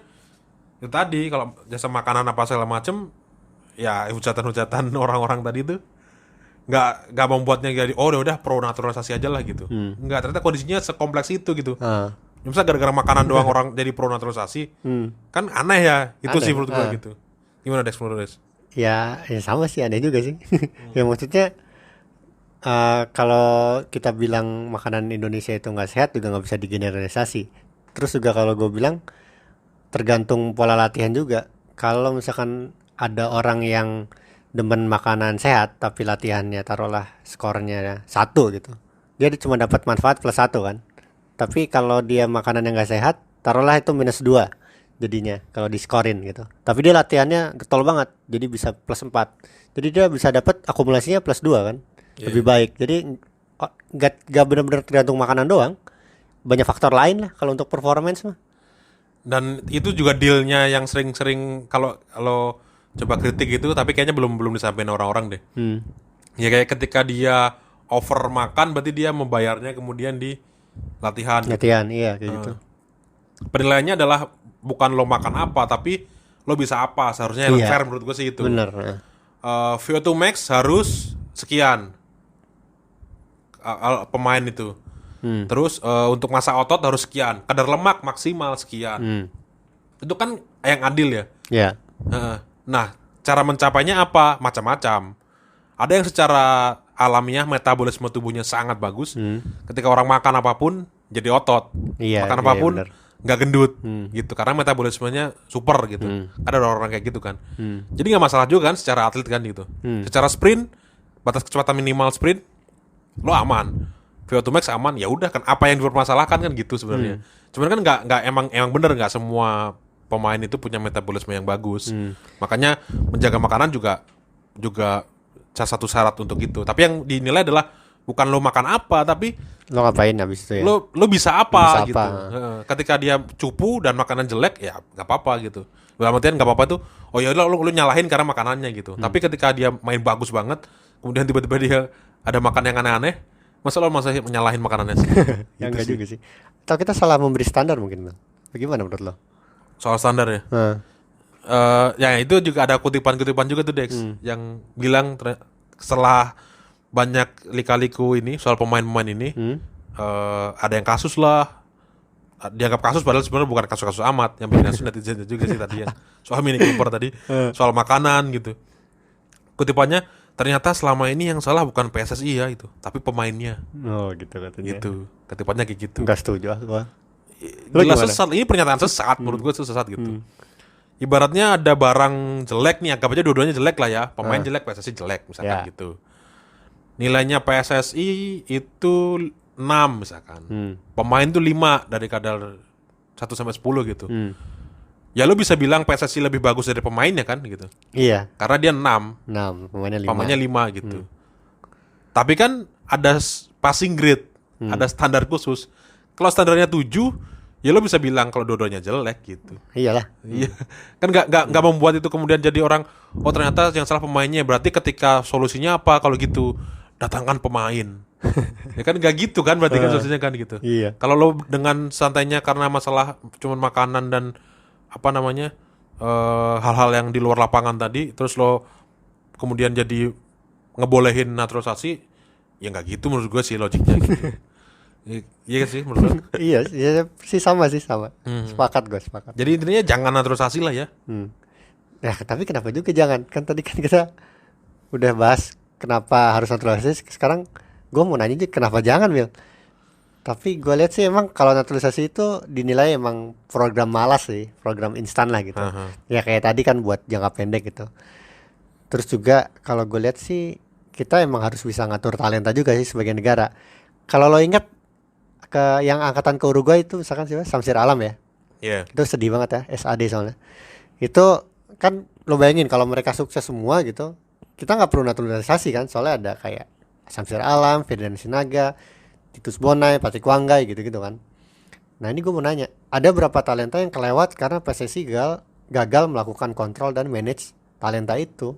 itu tadi kalau jasa makanan apa segala macem ya hujatan-hujatan orang-orang tadi itu nggak membuatnya jadi udah pro naturalisasi aja lah gitu. Nggak, ternyata kondisinya sekompleks itu gitu. Misalnya gara-gara makanan doang orang jadi pro naturalisasi kan aneh ya. Itu aneh. Sih menurut gue gitu. Gimana Dex menurut Dex? Ya sama sih, aneh juga sih. Ya maksudnya kalau kita bilang makanan Indonesia itu nggak sehat juga nggak bisa digeneralisasi. Terus juga kalau gue bilang tergantung pola latihan juga. Kalau misalkan ada orang yang demen makanan sehat tapi latihannya taruhlah skornya 1 gitu, dia cuma dapat manfaat +1 kan. Tapi kalau dia makanan yang gak sehat taruhlah itu -2 jadinya kalau diskorin gitu, tapi dia latihannya getol banget jadi bisa +4, jadi dia bisa dapat akumulasinya +2 kan. Lebih baik. Jadi gak benar-benar tergantung makanan doang, banyak faktor lain lah kalau untuk performance mah. Dan itu juga dealnya yang sering-sering kalau coba kritik gitu, tapi kayaknya belum disampaikan orang-orang deh. Ya kayak ketika dia over makan, berarti dia membayarnya kemudian di latihan. Latihan, gitu. Iya kayak gitu. Penilaiannya adalah bukan lo makan apa, tapi lo bisa apa. Seharusnya yang fair menurut gue sih itu. Bener. VO2 max harus sekian pemain itu. Terus untuk massa otot harus sekian, kadar lemak maksimal sekian. Itu kan yang adil ya. Iya. Nah, cara mencapainya apa? Macam-macam. Ada yang secara alamiah metabolisme tubuhnya sangat bagus. Ketika orang makan apapun jadi otot. Makan apapun nggak gendut gitu, karena metabolismenya super gitu. Ada orang-orang kayak gitu kan. Jadi nggak masalah juga kan secara atlet kan gitu. Secara sprint, batas kecepatan minimal sprint lo aman. VO2 max aman, ya udah kan, apa yang dipermasalahkan kan gitu sebenarnya. Cuman kan nggak emang bener nggak semua pemain itu punya metabolisme yang bagus. Makanya menjaga makanan juga juga salah satu syarat untuk itu. Tapi yang dinilai adalah bukan lo makan apa, tapi Lo ngapain habis itu ya? lo bisa apa Lo bisa gitu. apa. Ketika dia cupu dan makanan jelek ya nggak apa-apa gitu. Dalam artian nggak apa-apa tuh. Oh ya lo nyalahin karena makanannya gitu. Tapi ketika dia main bagus banget, kemudian tiba-tiba dia ada makan yang aneh-aneh, masa lo masih menyalahin makanannya sih? Ya Gitu enggak sih. juga sih. Atau kita salah memberi standar mungkin, Bang. Bagaimana menurut lo? Soal standar ya. Nah, Ya itu juga ada kutipan-kutipan juga tuh Dex yang bilang setelah banyak lika-liku ini soal pemain-pemain ini ada yang kasus lah, dianggap kasus padahal sebenarnya bukan kasus-kasus amat, yang bikin kasus netizen juga sih tadi yang soal Mini Cooper tadi, soal makanan gitu. Kutipannya, ternyata selama ini yang salah bukan PSSI ya itu, tapi pemainnya oh gitu katanya. gitu. Kutipannya kayak gitu. Enggak setuju gua. Lo Jelas gimana? sesat, ini pernyataan sesat menurut gue sesat gitu. Ibaratnya ada barang jelek nih, anggap aja dua-duanya jelek lah ya. Pemain jelek, PSSI jelek misalkan Ya. gitu. Nilainya PSSI itu 6 misalkan. Pemain tuh 5 dari kadar 1 sampai 10 gitu. Ya lu bisa bilang PSSI lebih bagus dari pemainnya kan gitu. Iya. Karena dia 6, 6, pemainnya 5. pemainnya 5 gitu. Tapi kan ada passing grade, ada standar khusus. Kalau standarnya 7, ya lo bisa bilang kalau dua-duanya jelek gitu. Iyalah. Iya, kan nggak membuat itu kemudian jadi orang, oh ternyata yang salah pemainnya. Berarti ketika solusinya apa kalau gitu, datangkan pemain. Ya kan nggak gitu kan, berarti kan solusinya kan gitu. Iya. Kalau lo dengan santainya karena masalah cuman makanan dan apa namanya hal-hal yang di luar lapangan tadi, terus lo kemudian jadi ngebolehin naturalisasi, ya nggak gitu menurut gue sih logiknya. Gitu. Iya sih menurut lo. Iya sih sama. Sepakat gue, sepakat. Jadi intinya jangan naturalisasi lah ya. Nah, tapi kenapa juga jangan? Kan tadi kan kita udah bahas kenapa harus naturalisasi. Sekarang gue mau nanya juga kenapa jangan, Wil? Tapi gue lihat sih emang kalau naturalisasi itu dinilai emang program malas sih, program instan lah gitu. Ya kayak tadi kan buat jangka pendek gitu. Terus juga kalau gue lihat sih kita emang harus bisa ngatur talenta juga sih sebagai negara. Kalau lo ingat ke yang angkatan ke Uruguay itu misalkan siapa? Samsir Alam ya. Iya. Itu sedih banget ya, SAD soalnya. Itu kan lo bayangin kalau mereka sukses semua gitu, kita nggak perlu naturalisasi kan, soalnya ada kayak Samsir Alam, Ferdinand Sinaga, Titus Bonai, Patrick Wanggai gitu-gitu kan. Nah ini gue mau nanya, ada berapa talenta yang kelewat karena PSSI gagal melakukan kontrol dan manage talenta itu.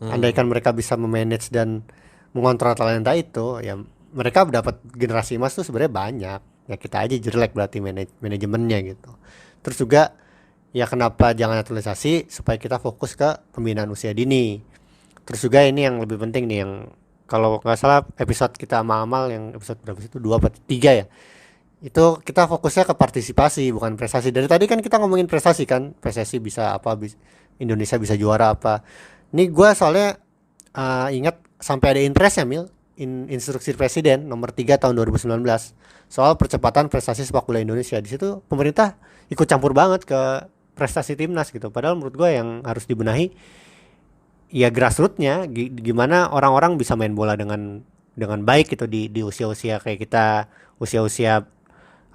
Andaikan mereka bisa memanage dan mengontrol talenta itu, ya mereka dapat generasi emas tuh sebenarnya banyak. Ya kita aja jelek berarti manajemennya gitu. Terus juga ya kenapa jangan naturalisasi, supaya kita fokus ke pembinaan usia dini. Terus juga ini yang lebih penting nih, yang kalau nggak salah episode kita sama Amal yang episode berapa sih itu 2 atau 3 ya, itu kita fokusnya ke partisipasi bukan prestasi. Dari tadi kan kita ngomongin prestasi kan, PSSI bisa apa, Indonesia bisa juara apa. Ini gue soalnya ingat sampai ada impres ya Mil, instruksi presiden nomor 3 tahun 2019 soal percepatan prestasi sepak bola Indonesia. Di situ pemerintah ikut campur banget ke prestasi timnas gitu. Padahal menurut gue yang harus dibenahi ya grassrootsnya, gimana orang-orang bisa main bola dengan baik gitu di usia-usia kayak kita, usia-usia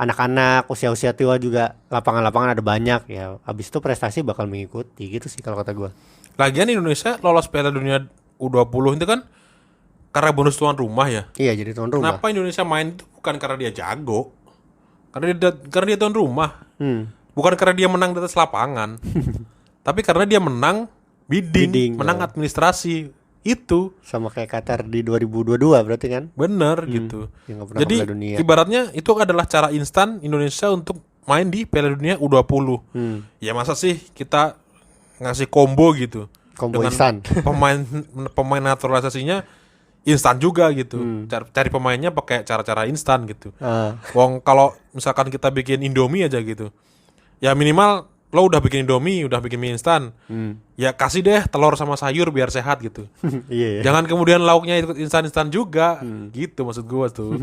anak-anak, usia-usia tua juga lapangan-lapangan ada banyak ya. Habis itu prestasi bakal mengikuti gitu sih kalau kata gue. Lagian Indonesia lolos Piala Dunia U20 itu kan karena bonus tuan rumah ya. Iya, jadi tuan rumah. Kenapa Indonesia main itu bukan karena dia jago, karena dia tuan rumah, bukan karena dia menang di atas lapangan, tapi karena dia menang bidding, menang administrasi itu. Sama kayak Qatar di 2022 berarti kan? Bener gitu. Yang nggak pernah Jadi Piala Dunia. ibaratnya itu adalah cara instan Indonesia untuk main di Piala Dunia U20. Ya masa sih kita ngasih combo gitu, Combo dengan instan. pemain naturalisasinya instan juga gitu. Cari pemainnya pakai cara-cara instan gitu. Wong kalau misalkan kita bikin Indomie aja gitu, ya minimal lo udah bikin Indomie, udah bikin mie instan, ya kasih deh telur sama sayur biar sehat gitu. Iya. Jangan kemudian lauknya ikut instan-instan juga, gitu maksud gua tuh.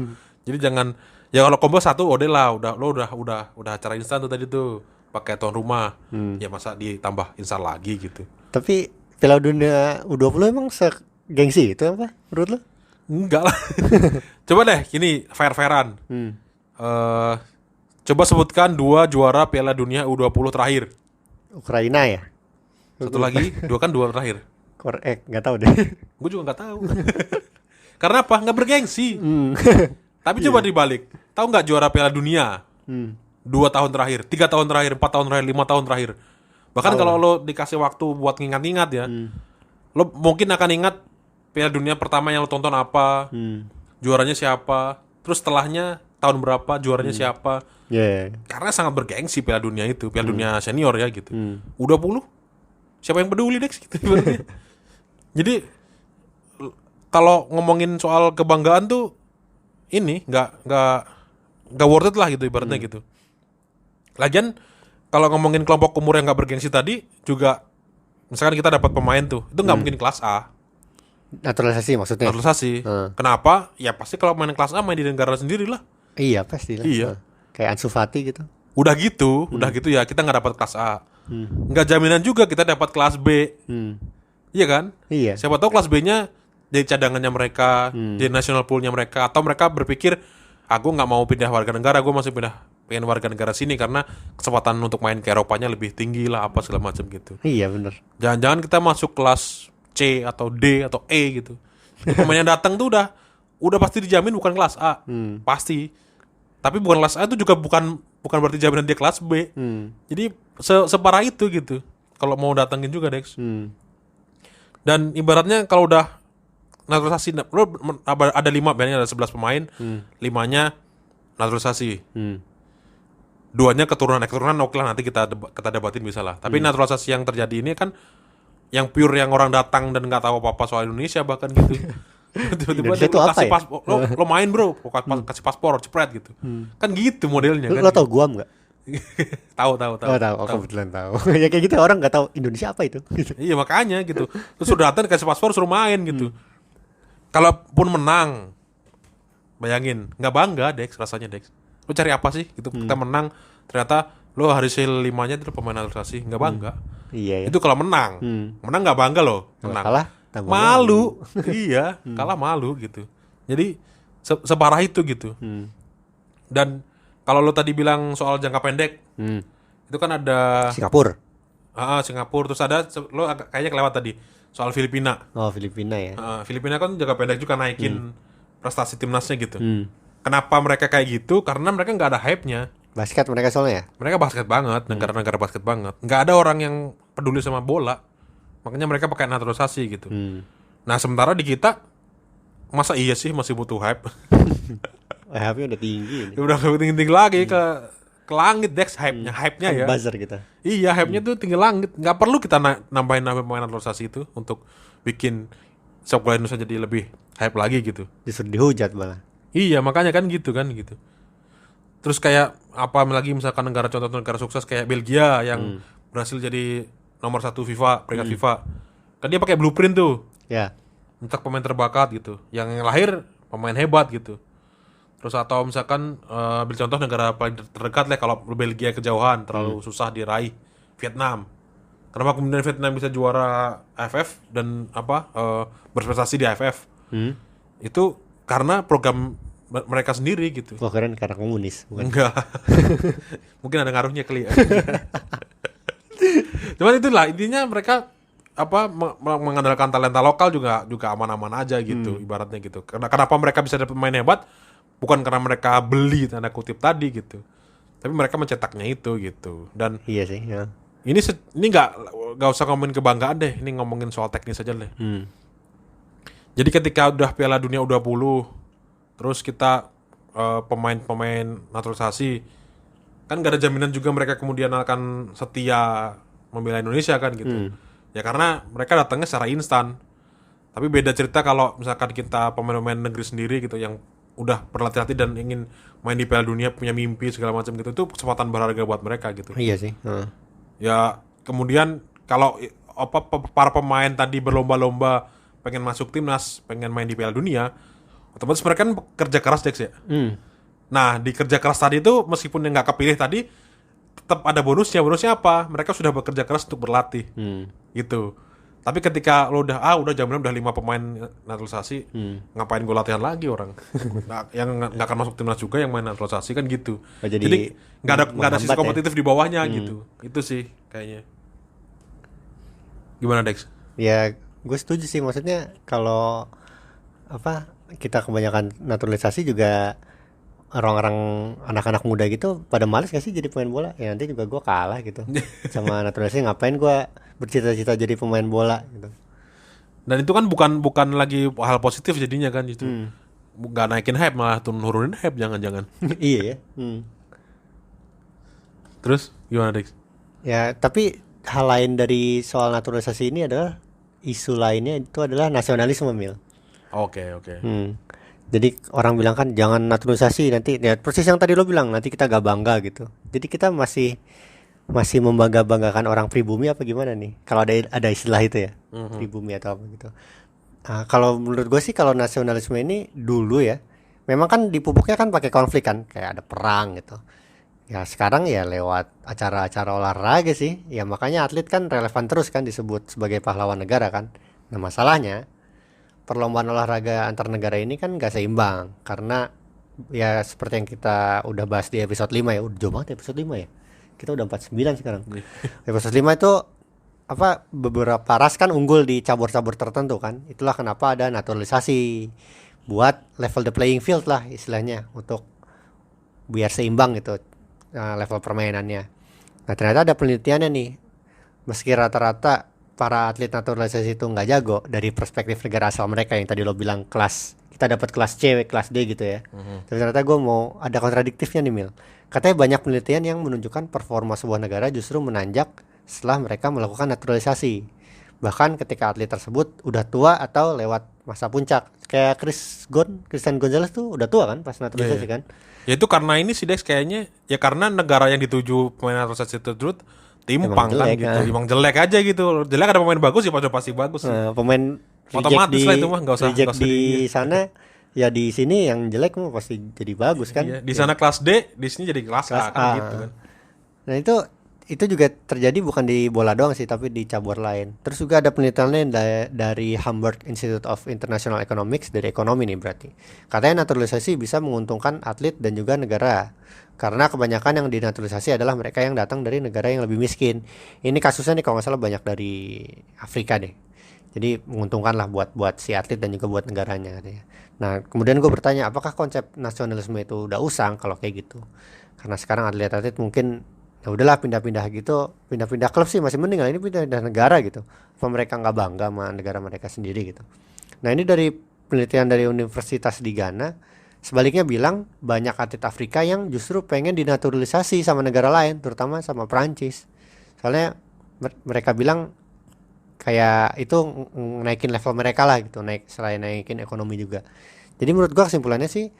Jadi jangan, ya kalau combo satu udah lah, udah acara instan tuh tadi tuh pakai tuan rumah, ya masa ditambah instan lagi gitu. Tapi Piala Dunia U20 emang segengsi itu apa menurut lo? Enggak lah. Coba deh, ini fair-fairan. Coba sebutkan 2 juara Piala Dunia U20 terakhir. Ukraina ya? Satu lagi, 2 terakhir. Nggak tahu deh. Gue juga nggak tahu. Karena apa? Nggak bergengsi. Tapi coba dibalik. Tahu nggak juara Piala Dunia? 2 tahun terakhir, 3 tahun terakhir, 4 tahun terakhir, 5 tahun terakhir. Bahkan kalau lo dikasih waktu buat ngingat-ngingat ya, lo mungkin akan ingat Piala Dunia pertama yang lo tonton apa, juaranya siapa, terus setelahnya tahun berapa, juaranya siapa. Karena sangat bergengsi Piala Dunia itu, Piala Dunia senior ya gitu. U20, siapa yang peduli Dex gitu. Jadi kalau ngomongin soal kebanggaan tuh ini nggak worth it lah gitu ibaratnya gitu. Lagian kalau ngomongin kelompok umur yang nggak bergengsi tadi juga, misalkan kita dapat pemain tuh, itu nggak mungkin kelas A. Naturalisasi maksudnya. Naturalisasi. Kenapa? Ya pasti kalau main kelas A main di negara sendiri lah. Iya pasti lah. Iya. Kayak Ansu Fati gitu. Udah gitu ya kita nggak dapat kelas A. Nggak jaminan juga kita dapat kelas B. Iya kan? Iya. Siapa tahu kelas B-nya jadi cadangannya mereka, jadi national pool-nya mereka, atau mereka berpikir aku nggak mau pindah warga negara, gue masih pengen warga negara sini karena kesempatan untuk main ke Eropanya lebih tinggi lah apa segala macam gitu. Iya benar. Jangan-jangan kita masuk kelas C atau D atau E gitu. Pemain yang datang tuh udah pasti dijamin bukan kelas A, pasti. Tapi bukan kelas A itu juga bukan berarti jaminan dia kelas B. Jadi separah itu gitu. Kalau mau datengin juga Dex. Dan ibaratnya kalau udah naturalisasi, ada 5, biasanya ada 11 pemain, 5-nya naturalisasi. 2-nya keturunan oke lah, nanti kita debatin bisa lah. Tapi naturalisasi yang terjadi ini kan yang pure, yang orang datang dan nggak tahu apa-apa soal Indonesia bahkan gitu. Tiba-tiba Indonesia itu dia apa kasih ya? paspor, lo main bro, kasih paspor, cepret gitu. Kan gitu modelnya kan. Lo tau Guam nggak? Tahu. Oh tahu, kebetulan tahu. Ya kayak gitu, orang nggak tahu Indonesia apa itu. Iya makanya gitu. Terus sudah datang kasih paspor suruh main gitu. Kalaupun menang, bayangin nggak bangga Dex rasanya Dex. Lo cari apa sih? Gitu kita menang, ternyata lo hasil 5-nya itu pemain naturalisasi, nggak bangga. Iya. Itu kalau menang, menang nggak bangga lo. Menang. Kalah, malu. Iya, kalah malu gitu. Jadi separah itu gitu. Dan kalau lo tadi bilang soal jangka pendek, itu kan ada Singapura. Singapura, terus ada lo kayaknya kelewat tadi soal Filipina. Oh Filipina ya. Filipina kan jangka pendek juga naikin prestasi timnasnya gitu. Kenapa mereka kayak gitu? Karena mereka nggak ada hype-nya. Basket mereka soalnya. Mereka basket banget, negara-negara basket banget. Nggak ada orang yang peduli sama bola. Makanya mereka pakai naturalisasi gitu. Nah sementara di kita, masa iya sih masih butuh hype? Hype-nya udah tinggi ini. Udah tinggi lagi ke langit Dex, hype-nya ya. Buzzer kita. Iya, hype-nya tuh tinggi langit. Nggak perlu kita nambahin pemain naturalisasi itu untuk bikin sepak bola Indonesia jadi lebih hype lagi gitu. Justru dihujat malah. Iya, makanya kan gitu. Terus kayak apa lagi misalkan contoh negara sukses kayak Belgia yang berhasil jadi nomor 1 FIFA, peringkat FIFA. Kan dia pakai blueprint tuh. Ya. Mencetak pemain terbakat gitu. Yang lahir pemain hebat gitu. Terus atau misalkan ambil contoh negara paling terdekat lah, kalau Belgia kejauhan terlalu susah diraih, Vietnam. Kenapa kemudian Vietnam bisa juara AFF dan berprestasi di AFF? Itu karena program mereka sendiri gitu. Wah keren, karena komunis bukan? Enggak. Mungkin ada ngaruhnya kali ya. Cuman itulah intinya, mereka mengandalkan talenta lokal juga aman-aman aja gitu, ibaratnya gitu. Kenapa mereka bisa dapat pemain hebat? Bukan karena mereka beli tanda kutip tadi gitu. Tapi mereka mencetaknya itu gitu. Dan iya sih, ya. Ini nggak usah ngomongin kebanggaan deh, ini ngomongin soal teknis aja deh. Jadi ketika udah Piala Dunia U20, terus kita pemain-pemain naturalisasi, kan gak ada jaminan juga mereka kemudian akan setia membela Indonesia kan gitu. Ya karena mereka datangnya secara instan. Tapi beda cerita kalau misalkan kita pemain-pemain negeri sendiri gitu yang udah berlatih-latih dan ingin main di Piala Dunia, punya mimpi segala macam gitu, itu kesempatan berharga buat mereka gitu. Iya sih. Ya kemudian kalau para pemain tadi berlomba-lomba pengen masuk timnas, pengen main di Piala Dunia, otomatis mereka kan kerja keras Dex ya. Nah di kerja keras tadi itu meskipun yang nggak kepilih tadi, tetap ada bonusnya. Bonusnya apa? Mereka sudah bekerja keras untuk berlatih, gitu. Tapi ketika lo udah jaminan udah 5 pemain naturalisasi, ngapain gue latihan lagi orang? Yang nggak akan masuk timnas juga yang main naturalisasi kan gitu. Jadi nggak ada sisi kompetitif di bawahnya gitu. Itu sih kayaknya. Gimana Dex? Ya Gue setuju sih, maksudnya kalau apa kita kebanyakan naturalisasi juga orang-orang anak-anak muda gitu pada males gak sih jadi pemain bola? Ya nanti juga gue kalah gitu sama naturalisasi, ngapain gue bercita-cita jadi pemain bola gitu. Dan itu kan bukan lagi hal positif jadinya kan itu. Nggak naikin hype, malah turunin hype jangan-jangan. Iya ya. Terus gimana, Dik? Ya tapi hal lain dari soal naturalisasi ini adalah isu lainnya itu adalah nasionalisme, Mil. Oke. Jadi orang bilang kan jangan naturalisasi, nanti ya persis yang tadi lo bilang, nanti kita gak bangga gitu. Jadi kita masih membangga-banggakan orang pribumi apa gimana nih? Kalau ada istilah itu ya, pribumi atau apa gitu. Nah, kalau menurut gue sih kalau nasionalisme ini dulu ya, memang kan dipupuknya kan pakai konflik kan, kayak ada perang gitu. Ya sekarang ya lewat acara-acara olahraga sih. Ya makanya atlet kan relevan terus kan disebut sebagai pahlawan negara kan. Nah masalahnya perlombaan olahraga antar negara ini kan gak seimbang karena ya seperti yang kita udah bahas di episode 5 ya. Udah jauh banget episode 5 ya. Kita udah 49 sekarang. Episode 5 itu apa, beberapa ras kan unggul di cabur-cabur tertentu kan. Itulah kenapa ada naturalisasi buat level the playing field lah istilahnya, untuk biar seimbang gitu level permainannya. Nah ternyata ada penelitiannya nih, meski rata-rata para atlet naturalisasi itu nggak jago dari perspektif negara asal mereka yang tadi lo bilang kelas, kita dapat kelas C, kelas D gitu ya. Tapi ternyata gue mau ada kontradiktifnya nih, Mil. Katanya banyak penelitian yang menunjukkan performa sebuah negara justru menanjak setelah mereka melakukan naturalisasi. Bahkan ketika atlet tersebut udah tua atau lewat masa puncak. Kayak Christian Gonzalez tuh udah tua kan pas naturalisasi kan. Ya itu karena ini sih Dex, kayaknya ya karena negara yang dituju pemain naturalisasi tersebut timpang kan gitu. Emang jelek aja gitu. Jelek ada pemain bagus ya pasti bagus. Pemain otomatis lah itu mah, nggak usah di sana ya, di sini yang jelek mah pasti jadi bagus kan. Iya, di sana kelas D, di sini jadi kelas A kan gitu kan. Nah itu juga terjadi bukan di bola doang sih, tapi di cabur lain. Terus juga ada penelitiannya dari Hamburg Institute of International Economics, dari ekonomi nih berarti. Katanya naturalisasi bisa menguntungkan atlet dan juga negara. Karena kebanyakan yang dinaturalisasi adalah mereka yang datang dari negara yang lebih miskin. Ini kasusnya nih kalau nggak salah banyak dari Afrika deh. Jadi menguntungkan lah buat si atlet dan juga buat negaranya katanya. Nah kemudian gue bertanya, apakah konsep nasionalisme itu udah usang kalau kayak gitu? Karena sekarang atlet-atlet mungkin ya udahlah pindah-pindah gitu, pindah-pindah klub sih masih mending lah, ini pindah-pindah negara gitu. Apa mereka nggak bangga sama negara mereka sendiri gitu? Nah ini dari penelitian dari Universitas di Ghana, sebaliknya bilang banyak atlet Afrika yang justru pengen dinaturalisasi sama negara lain, terutama sama Prancis. Soalnya mereka bilang kayak itu naikin level mereka lah gitu, selain naikin ekonomi juga. Jadi menurut gua kesimpulannya sih,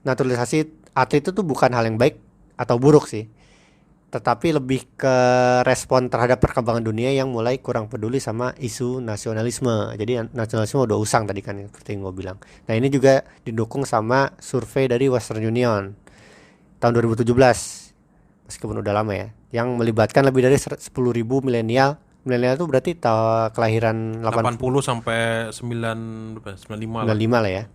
naturalisasi atlet itu tuh bukan hal yang baik atau buruk sih, tetapi lebih ke respon terhadap perkembangan dunia yang mulai kurang peduli sama isu nasionalisme. Jadi nasionalisme udah usang tadi kan, seperti yang gue bilang. Nah ini juga didukung sama survei dari Western Union tahun 2017, meskipun udah lama ya, yang melibatkan lebih dari 10.000 milenial. Milenial itu berarti kelahiran 80 sampai 95 lah ya.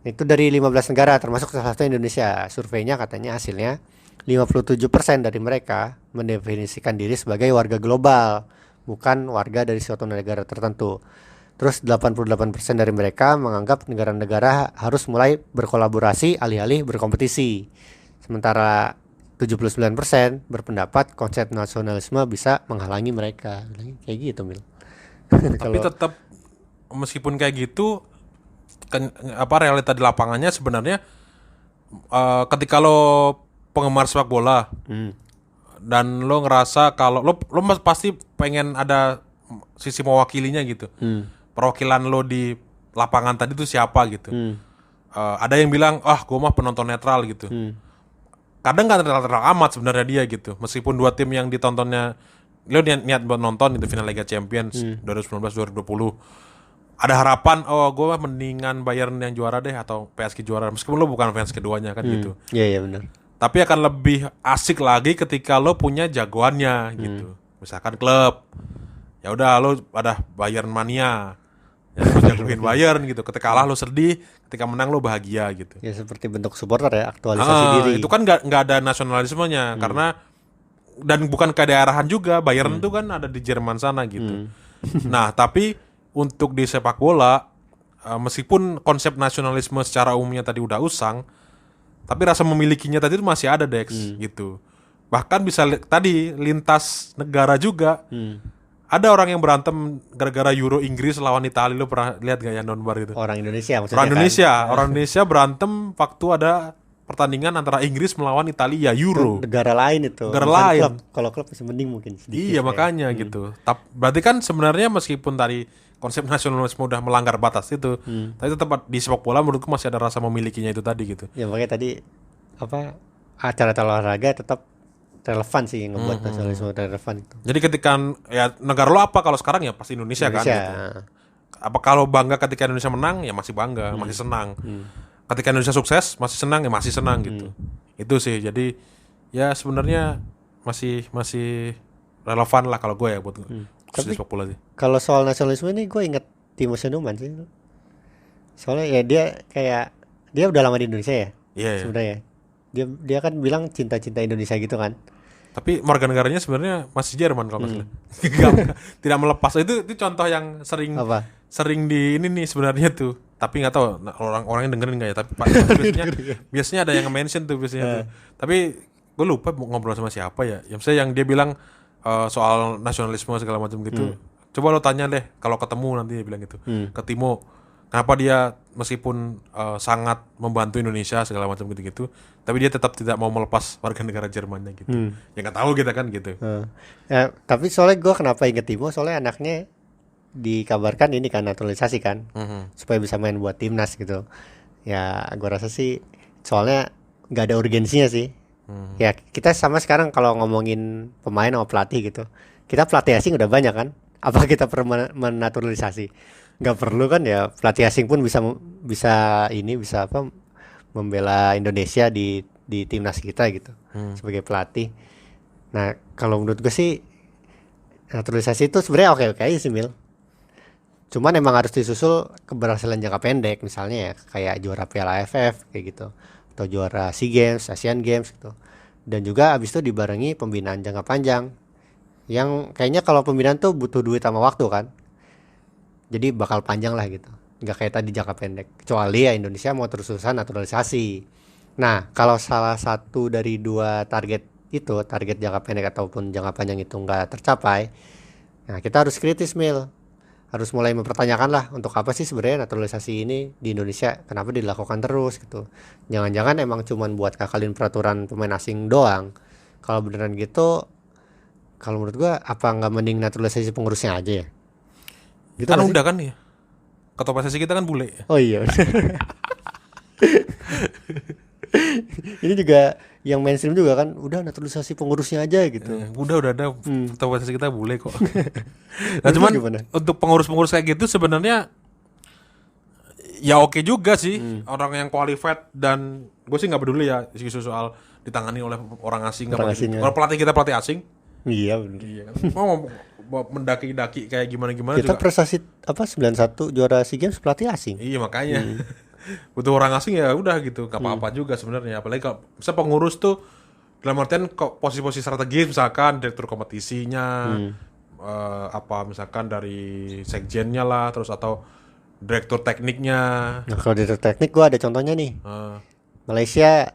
Itu dari 15 negara termasuk salah satu Indonesia. Surveinya katanya hasilnya 57% dari mereka mendefinisikan diri sebagai warga global, bukan warga dari suatu negara tertentu. Terus 88% dari mereka menganggap negara-negara harus mulai berkolaborasi alih-alih berkompetisi. Sementara 79% berpendapat konsep nasionalisme bisa menghalangi mereka. Kayak gitu, Mil. Tapi tetap meskipun kayak gitu kan, apa realita di lapangannya sebenarnya ketika lo penggemar sepak bola dan lo ngerasa kalau lo pasti pengen ada sisi mewakilinya gitu. Perwakilan lo di lapangan tadi tuh siapa gitu. Ada yang bilang gue mah penonton netral gitu. Kadang nggak netral amat sebenarnya dia gitu. Meskipun dua tim yang ditontonnya lo niat buat nonton itu final Liga Champions 2019-2020, ada harapan gue mah mendingan Bayern yang juara deh atau PSG juara, meskipun lo bukan fans keduanya kan gitu. Iya benar. Tapi akan lebih asik lagi ketika lo punya jagoannya gitu. Misalkan klub, ya udah lo ada Bayern mania, ya lo jagoin Bayern gitu. Ketika kalah lo sedih, ketika menang lo bahagia gitu. Ya seperti bentuk supporter ya, aktualisasi diri. Itu kan nggak ada nasionalismenya karena, dan bukan kedaerahan juga. Bayern itu kan ada di Jerman sana gitu. Nah tapi untuk di sepak bola, meskipun konsep nasionalisme secara umumnya tadi udah usang, tapi rasa memilikinya tadi itu masih ada, Dex, gitu. Bahkan bisa tadi lintas negara juga. Ada orang yang berantem gara-gara Euro Inggris lawan Italia, lo pernah lihat gak ya nonbar itu? Orang Indonesia maksudnya. Orang Indonesia, orang Indonesia berantem waktu ada pertandingan antara Inggris melawan Italia Euro. Negara lain itu. Negara Bukan lain. klub. Kalau klub masih mending mungkin sedikit. Iya makanya gitu. Berarti kan sebenarnya meskipun tadi konsep nasionalisme udah melanggar batas itu, tapi tetap di sepak bola menurutku masih ada rasa memilikinya itu tadi gitu. Ya makanya tadi acara olahraga tetap relevan sih yang ngebuat nasionalisme relevan itu. Jadi ketika ya negara lo apa kalau sekarang ya pasti Indonesia kan gitu. Apa kalau bangga ketika Indonesia menang ya masih bangga, masih senang. Ketika Indonesia sukses masih senang ya masih senang gitu. Itu sih. Jadi ya sebenarnya masih relevan lah kalau gue ya buat Tapi sepak bola sih. kalau soal nasionalisme ini gue inget Timo Senuman sih. Soalnya ya dia udah lama di Indonesia ya. Iya. Sebenarnya dia kan bilang cinta-cinta Indonesia gitu kan. Tapi warga negaranya sebenarnya masih Jerman kalau nggak salah. Tidak melepas. Itu contoh yang sering di ini nih sebenarnya tuh. Tapi nggak tahu orang-orang yang dengerin nggak ya. Tapi biasanya ada yang mention tuh biasanya tuh. Tapi gue lupa ngobrol sama siapa ya. Yang saya yang dia bilang soal nasionalisme segala macam gitu. Coba lo tanya deh kalau ketemu nanti dia bilang gitu. Ke Timo, kenapa dia meskipun sangat membantu Indonesia segala macam gitu-gitu, tapi dia tetap tidak mau melepas warga negara Jermannya gitu. Ya nggak tahu kita kan gitu. Ya, tapi soalnya gue kenapa inget Timo, soalnya anaknya dikabarkan ini kan naturalisasi kan, supaya bisa main buat timnas gitu. Ya gue rasa sih soalnya nggak ada urgensinya sih. Ya kita sama sekarang kalau ngomongin pemain sama pelatih gitu, kita pelatih asing udah banyak kan. Apa kita perlu menaturalisasi? Nggak perlu kan ya, pelatih asing pun bisa membela Indonesia di timnas kita gitu sebagai pelatih. Nah kalau menurut gue sih naturalisasi itu sebenarnya oke aja sih Mil. Cuman emang harus disusul keberhasilan jangka pendek, misalnya ya kayak juara Piala AFF kayak gitu, atau juara SEA Games, Asian Games gitu. Dan juga abis itu dibarengi pembinaan jangka panjang, yang kayaknya kalau pembinaan tuh butuh duit sama waktu kan. Jadi bakal panjang lah gitu, nggak kayak tadi jangka pendek. Kecuali ya Indonesia mau terus-terusan naturalisasi. Nah kalau salah satu dari dua target itu, target jangka pendek ataupun jangka panjang itu nggak tercapai, nah kita harus kritis Mil. Harus mulai mempertanyakan lah, untuk apa sih sebenarnya naturalisasi ini di Indonesia, kenapa dilakukan terus gitu. Jangan-jangan emang cuman buat ngakalin peraturan pemain asing doang. Kalau beneran gitu, kalau menurut gua apa nggak mending naturalisasi pengurusnya aja ya? Gitu kan udah kan ya. Ketua PSSI kita kan bule. Oh iya. Ini juga yang mainstream juga kan, udah naturalisasi pengurusnya aja gitu. Udah ada ketua PSSI kita bule kok. Nah cuman untuk pengurus-pengurus kayak gitu sebenarnya ya oke juga sih, orang yang qualified. Dan gue sih nggak peduli ya isu soal ditangani oleh orang asing. Kalau pelatih kita pelatih asing. Iya benar. Iya kan. Mau mendaki-daki kayak gimana kita juga. Prestasi 91 juara SEA Games pelatih asing. Iya makanya. Butuh orang asing ya udah gitu, nggak apa-apa juga sebenarnya. Apalagi kalau misalnya pengurus tuh dalam artian posisi-posisi strategis, misalkan direktur kompetisinya, misalkan dari sekjennya lah, terus atau direktur tekniknya. Nah kalau direktur teknik gue ada contohnya nih. Malaysia,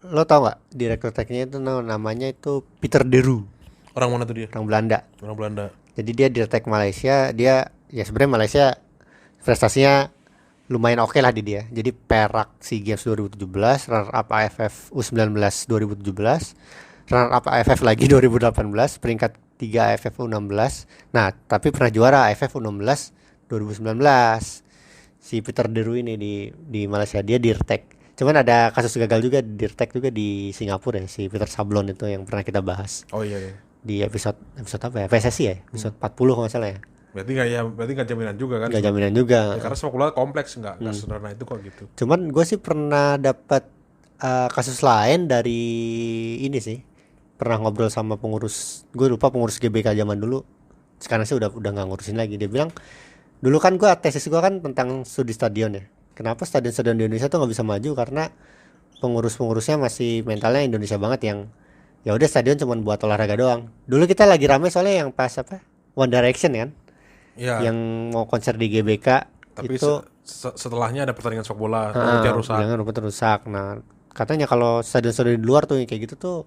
lo tau nggak direktur tekniknya itu namanya itu Peter de Roo. Orang mana tuh dia? Orang Belanda. Jadi dia direktur Malaysia, dia ya sebenarnya Malaysia prestasinya lumayan oke lah di dia. Jadi perak SEA Games 2017, runner up AFF U19 2017, runner up AFF lagi 2018, peringkat 3 AFF U16. Nah, tapi pernah juara AFF U16 2019. Si Peter de Roo ini di Malaysia, dia Dirtek. Cuman ada kasus gagal juga Dirtek juga di Singapura ya, si Peter Sablon itu yang pernah kita bahas. Oh iya. Di episode apa ya? PSSI ya, episode 40 kalau nggak salah ya. Berarti nggak jaminan juga kan? Nggak jaminan juga. Ya, karena sepak bola kompleks, nggak sederhana itu kok gitu. Cuman gue sih pernah dapat kasus lain dari ini sih. Pernah ngobrol sama pengurus, gue lupa pengurus GBK zaman dulu. Sekarang sih udah nggak ngurusin lagi. Dia bilang, dulu kan tesis gue kan tentang studi stadion ya. Kenapa stadion-stadion di Indonesia tuh nggak bisa maju, karena pengurus-pengurusnya masih mentalnya Indonesia banget, yang ya udah stadion cuma buat olahraga doang. Dulu kita lagi rame soalnya yang pas One Direction kan. Iya. yang mau konser di GBK Tapi itu setelahnya ada pertandingan sepak bola, rumputnya rusak. jangan rumput rusak. Nah, katanya kalau stadion-stadion di luar tuh yang kayak gitu tuh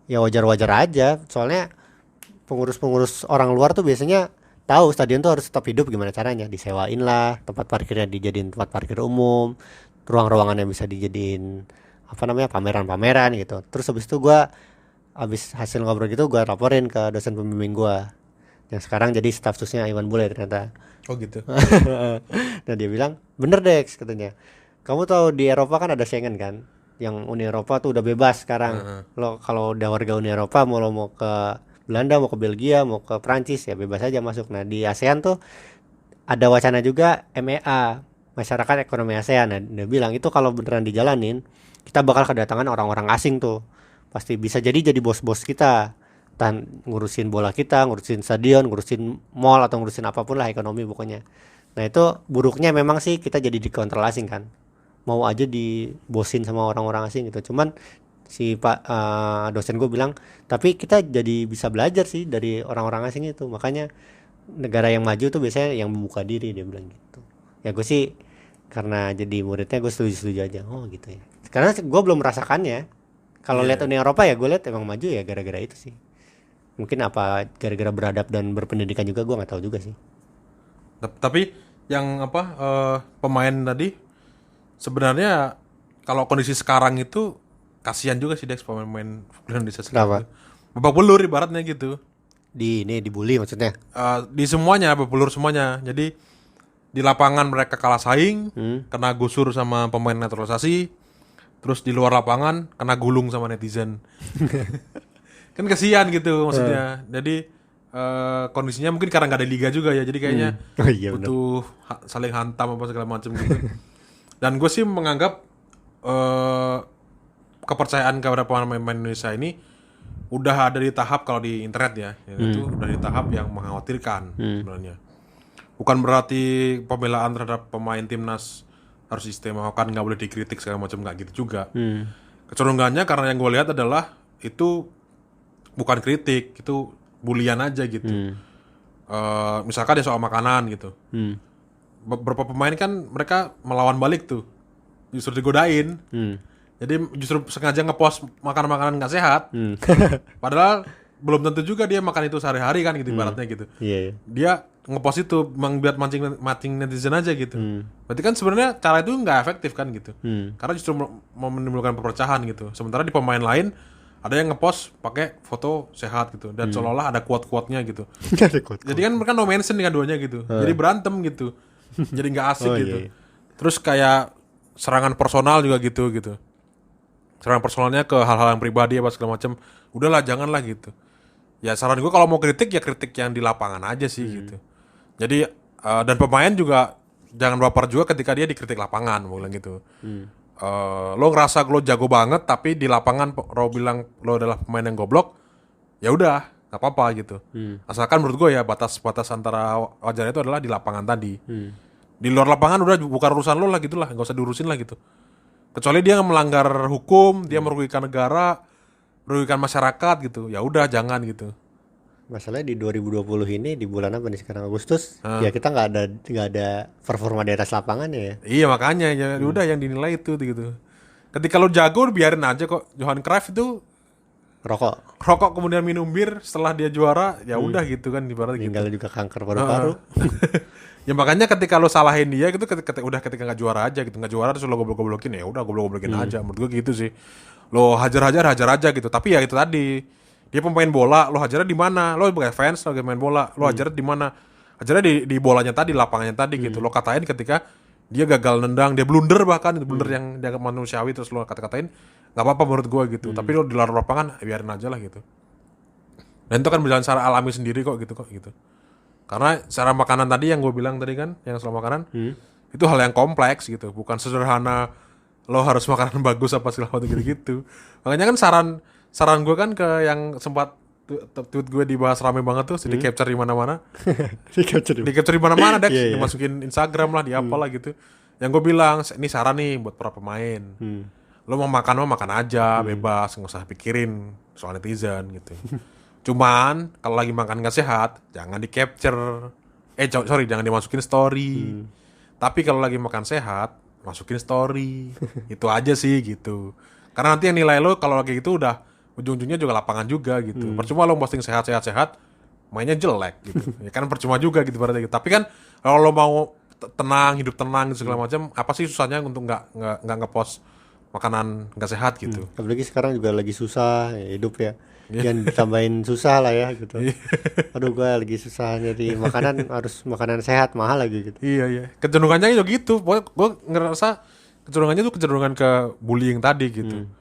ya wajar-wajar aja. Soalnya pengurus-pengurus orang luar tuh biasanya tahu stadion tuh harus tetap hidup, gimana caranya, disewain lah, tempat parkirnya dijadiin tempat parkir umum, ruang-ruangannya bisa dijadiin apa namanya, pameran-pameran gitu. Terus habis itu gua habis hasil ngobrol gitu gua laporin ke dosen pembimbing gua yang sekarang jadi staf susnya Iwan Bule ternyata. Oh gitu. Nah dia bilang bener Dex katanya, kamu tahu di Eropa kan ada Schengen kan, yang Uni Eropa tuh udah bebas sekarang. Lo kalau udah warga Uni Eropa lo mau ke Belanda, mau ke Belgia, mau ke Prancis ya bebas aja masuk. Nah di ASEAN tuh ada wacana juga MEA, Masyarakat Ekonomi ASEAN. Nah dia bilang itu kalau beneran dijalanin kita bakal kedatangan orang-orang asing tuh, pasti bisa jadi bos-bos kita, ngurusin bola kita, ngurusin stadion, ngurusin mall atau ngurusin apapun lah ekonomi pokoknya. Nah itu buruknya memang sih kita jadi dikontrol asing kan, mau aja dibosin sama orang-orang asing gitu. Cuman si Pak dosen gue bilang tapi kita jadi bisa belajar sih dari orang-orang asing itu, makanya negara yang maju tuh biasanya yang membuka diri, dia bilang gitu. Ya gue sih karena jadi muridnya gue setuju aja, oh gitu ya, karena gue belum merasakannya. Kalau lihat Uni Eropa ya gue lihat emang maju ya gara-gara itu sih. Mungkin apa gara-gara beradab dan berpendidikan juga, gue nggak tahu juga sih. Tapi yang pemain tadi sebenarnya kalau kondisi sekarang itu kasihan juga sih Dex, pemain Indonesia sekarang. Babak belur ibaratnya gitu. Dibully maksudnya. Di semuanya babak belur semuanya. Jadi di lapangan mereka kalah saing, kena gusur sama pemain naturalisasi. Terus di luar lapangan kena gulung sama netizen. Kan kasihan gitu maksudnya. Jadi kondisinya mungkin karena nggak ada liga juga ya, jadi kayaknya butuh saling hantam apa segala macam gitu. Dan gue sih menganggap kepercayaan kepada pemain Indonesia ini udah ada di tahap, kalau di internet ya, itu udah di tahap yang mengkhawatirkan sebenarnya. Bukan berarti pembelaan terhadap pemain timnas harus istimewakan, nggak boleh dikritik segala macam, nggak gitu juga. Kecenderungannya karena yang gue lihat adalah itu bukan kritik, itu bulian aja gitu. Misalkan dia soal makanan gitu. Beberapa pemain kan mereka melawan balik tuh, justru digodain. Jadi justru sengaja ngepost makanan-makanan nggak sehat. Padahal belum tentu juga dia makan itu sehari-hari kan gitu, ibaratnya gitu. Dia ngepost itu biar mancing netizen aja gitu. Berarti kan sebenarnya cara itu nggak efektif kan gitu. Karena justru mau menimbulkan perpecahan gitu. Sementara di pemain lain ada yang ngepost pakai foto sehat gitu, dan seolah-olah ada quote-quote-nya gitu. Jadi kan mereka no mention dengan duanya gitu. Jadi berantem gitu. Jadi nggak asik gitu. Terus kayak serangan personal juga gitu. Serangan personalnya ke hal-hal yang pribadi apa segala macam. Udahlah, janganlah gitu. Ya saran gue kalau mau kritik ya kritik yang di lapangan aja sih gitu. Jadi dan pemain juga jangan baper juga ketika dia dikritik lapangan, mau bilang gitu. Lo ngerasa lo jago banget tapi di lapangan lo bilang lo adalah pemain yang goblok, ya udah nggak apa-apa gitu. Asalkan menurut gue ya batas antara wajar itu adalah di lapangan tadi. Di luar lapangan udah bukan urusan lo lah gitulah, nggak usah diurusin lah gitu. Kecuali dia melanggar hukum, dia merugikan negara, merugikan masyarakat gitu, ya udah jangan gitu. Masalahnya di 2020 ini di bulan apa nih sekarang, Agustus, ya kita nggak ada performa di atas lapangan ya. Iya makanya ya udah yang dinilai itu gitu. Ketika lo jago biarin aja kok. Johan Cruyff itu rokok kemudian minum bir setelah dia juara, ya udah gitu kan ibaratnya gitu. Meninggal juga kanker paru-paru. Ya makanya ketika lo salahin dia gitu, ketika nggak juara aja gitu, nggak juara terus lo goblok-goblokin, ya udah goblok-goblokin aja. Menurut gue gitu sih. Lo hajar aja gitu. Tapi ya itu tadi, dia pemain bola, lo hajarnya di mana? Lo sebagai fans lagi main bola, lo hajarnya di mana? Hajarnya di bolanya tadi, lapangannya tadi gitu. Lo katain ketika dia gagal nendang, dia blunder bahkan, itu blunder yang dianggap manusiawi, terus lo kata-katain, nggak apa-apa menurut gue gitu. Tapi lo di luar lapangan biarin aja lah gitu. Dan itu kan berjalan secara alami sendiri kok gitu. Karena secara makanan tadi yang gue bilang tadi kan, yang soal makanan, itu hal yang kompleks gitu, bukan sederhana lo harus makanan bagus apa segala macam gitu. Makanya kan saran gue kan ke yang sempat tweet gue dibahas rame banget tuh, di capture di mana-mana. di capture di mana-mana Dex, dimasukin Instagram lah, di apalah gitu. Yang gue bilang, ini saran nih buat para pemain. Lo mau makan aja, bebas, nggak usah pikirin soal netizen gitu. Cuman kalau lagi makan nggak sehat, jangan di capture. sorry, jangan dimasukin story. Tapi kalau lagi makan sehat, masukin story. Itu aja sih gitu. Karena nanti yang nilai lo kalau lagi gitu udah ujung-ujungnya juga lapangan juga gitu. Percuma lo posting sehat-sehat, mainnya jelek gitu. Ya kan percuma juga gitu berarti. Tapi kan kalau lo mau tenang, hidup tenang gitu segala macam, apa sih susahnya untuk nggak ngepost makanan nggak sehat gitu. Apalagi sekarang juga lagi susah ya, hidup ya. Jangan ditambahin susah lah ya gitu. Aduh gue lagi susah nyari makanan, harus makanan sehat, mahal lagi gitu. Iya. Kecenderungannya juga gitu. Pokoknya gue ngerasa kecenderungannya tuh kecenderungan ke bullying tadi gitu.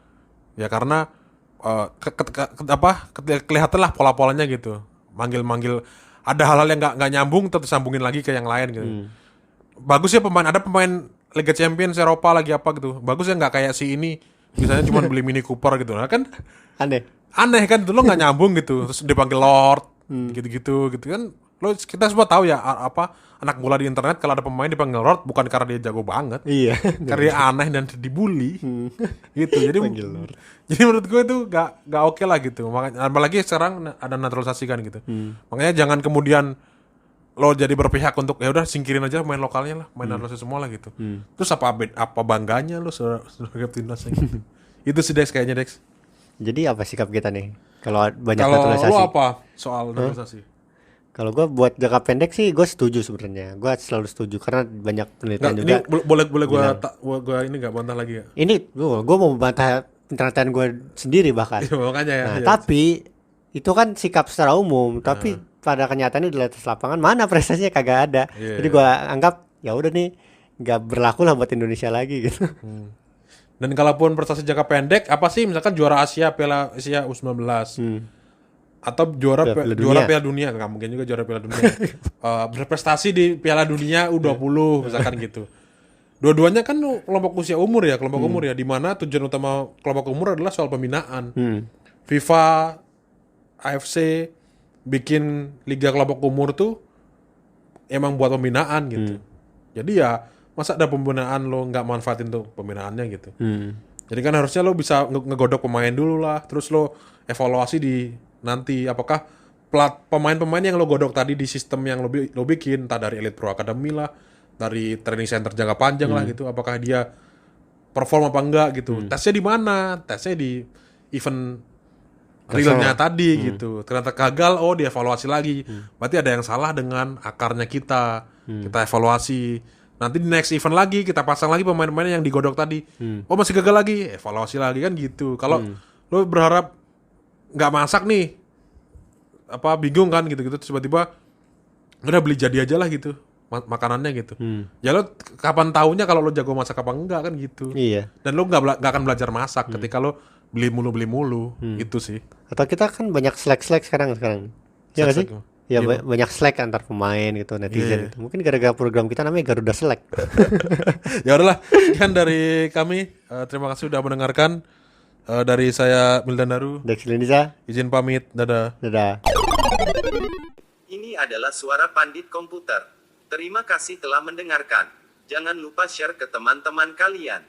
Ya karena kelihatan lah pola-polanya gitu. Manggil ada hal-hal yang nggak nyambung terus sambungin lagi ke yang lain gitu. Bagus ya ada pemain Liga Champions Eropa lagi apa gitu. Bagus ya nggak kayak si ini misalnya cuma beli Mini Cooper gitu. Nah kan aneh kan itu lo nggak nyambung gitu. Terus dipanggil Lord gitu kan. Lo kita semua tahu ya apa anak bola di internet kalau ada pemain dipanggil Lord bukan karena dia jago banget. Iya. Karena dia aneh dan dibully. Gitu. Jadi menurut gue itu nggak oke lah gitu. Makanya apalagi sekarang ada naturalisasi kan gitu. Makanya jangan kemudian lo jadi berpihak untuk ya udah singkirin aja main lokalnya lah, main naturalisasi semua lah gitu. Terus apa bangganya lo sebagai timnasnya gitu. Itu sih Dex kayaknya Dex. Jadi apa sikap kita nih kalau banyak Kalau naturalisasi? lo apa soal naturalisasi? Kalau gue buat jangka pendek sih gue setuju sebenarnya. Gue selalu setuju karena banyak penelitian juga. Ini boleh gue ini nggak bantah lagi ya? Ini gue mau membantah penelitian gue sendiri bahkan. Makanya ya. Tapi itu kan sikap secara umum. Tapi pada kenyataannya di atas lapangan mana prestasinya kagak ada. Jadi gue anggap ya udah nih nggak berlaku lah buat Indonesia lagi gitu. Dan kalaupun prestasi jangka pendek, apa sih misalkan juara Asia, Piala Asia U19, atau juara Piala Dunia, nggak mungkin juga juara Piala Dunia, berprestasi di Piala Dunia U20 misalkan gitu. Dua-duanya kan kelompok usia umur ya, di mana tujuan utama kelompok umur adalah soal pembinaan. FIFA, AFC bikin liga kelompok umur tuh emang buat pembinaan gitu. Jadi ya masa ada pembinaan lo nggak manfaatin tuh pembinaannya gitu. Jadi kan harusnya lo bisa ngegodok pemain dulu lah, terus lo evaluasi di nanti apakah pemain-pemain yang lo godok tadi di sistem yang lo bikin, entah dari Elite Pro Academy lah, dari training center jangka panjang lah gitu, apakah dia perform apa enggak gitu. Tesnya di mana? Tesnya di event realnya tadi gitu. Ternyata gagal, dievaluasi lagi. Berarti ada yang salah dengan akarnya kita. Kita evaluasi. Nanti di next event lagi kita pasang lagi pemain-pemain yang digodok tadi. Masih gagal lagi, evaluasi lagi kan gitu. Kalau lo berharap nggak masak nih, bingung kan gitu-gitu, tiba-tiba udah beli jadi aja lah gitu makanannya gitu. Ya lo kapan taunya kalau lo jago masak apa enggak kan gitu. Iya. Dan lo nggak akan belajar masak ketika lo beli mulu itu sih. Atau kita kan banyak slack sekarang. Ya nggak sih? Ya banyak slack antar pemain gitu, netizen gitu. Mungkin gara-gara program kita namanya Garuda Slack. Ya udahlah, sekian dari kami. Terima kasih sudah mendengarkan. Dari saya Mildan Daru, Dex Linisa, izin pamit. Dadah. Ini adalah suara Pandit Komputer. Terima kasih telah mendengarkan. Jangan lupa share ke teman-teman kalian.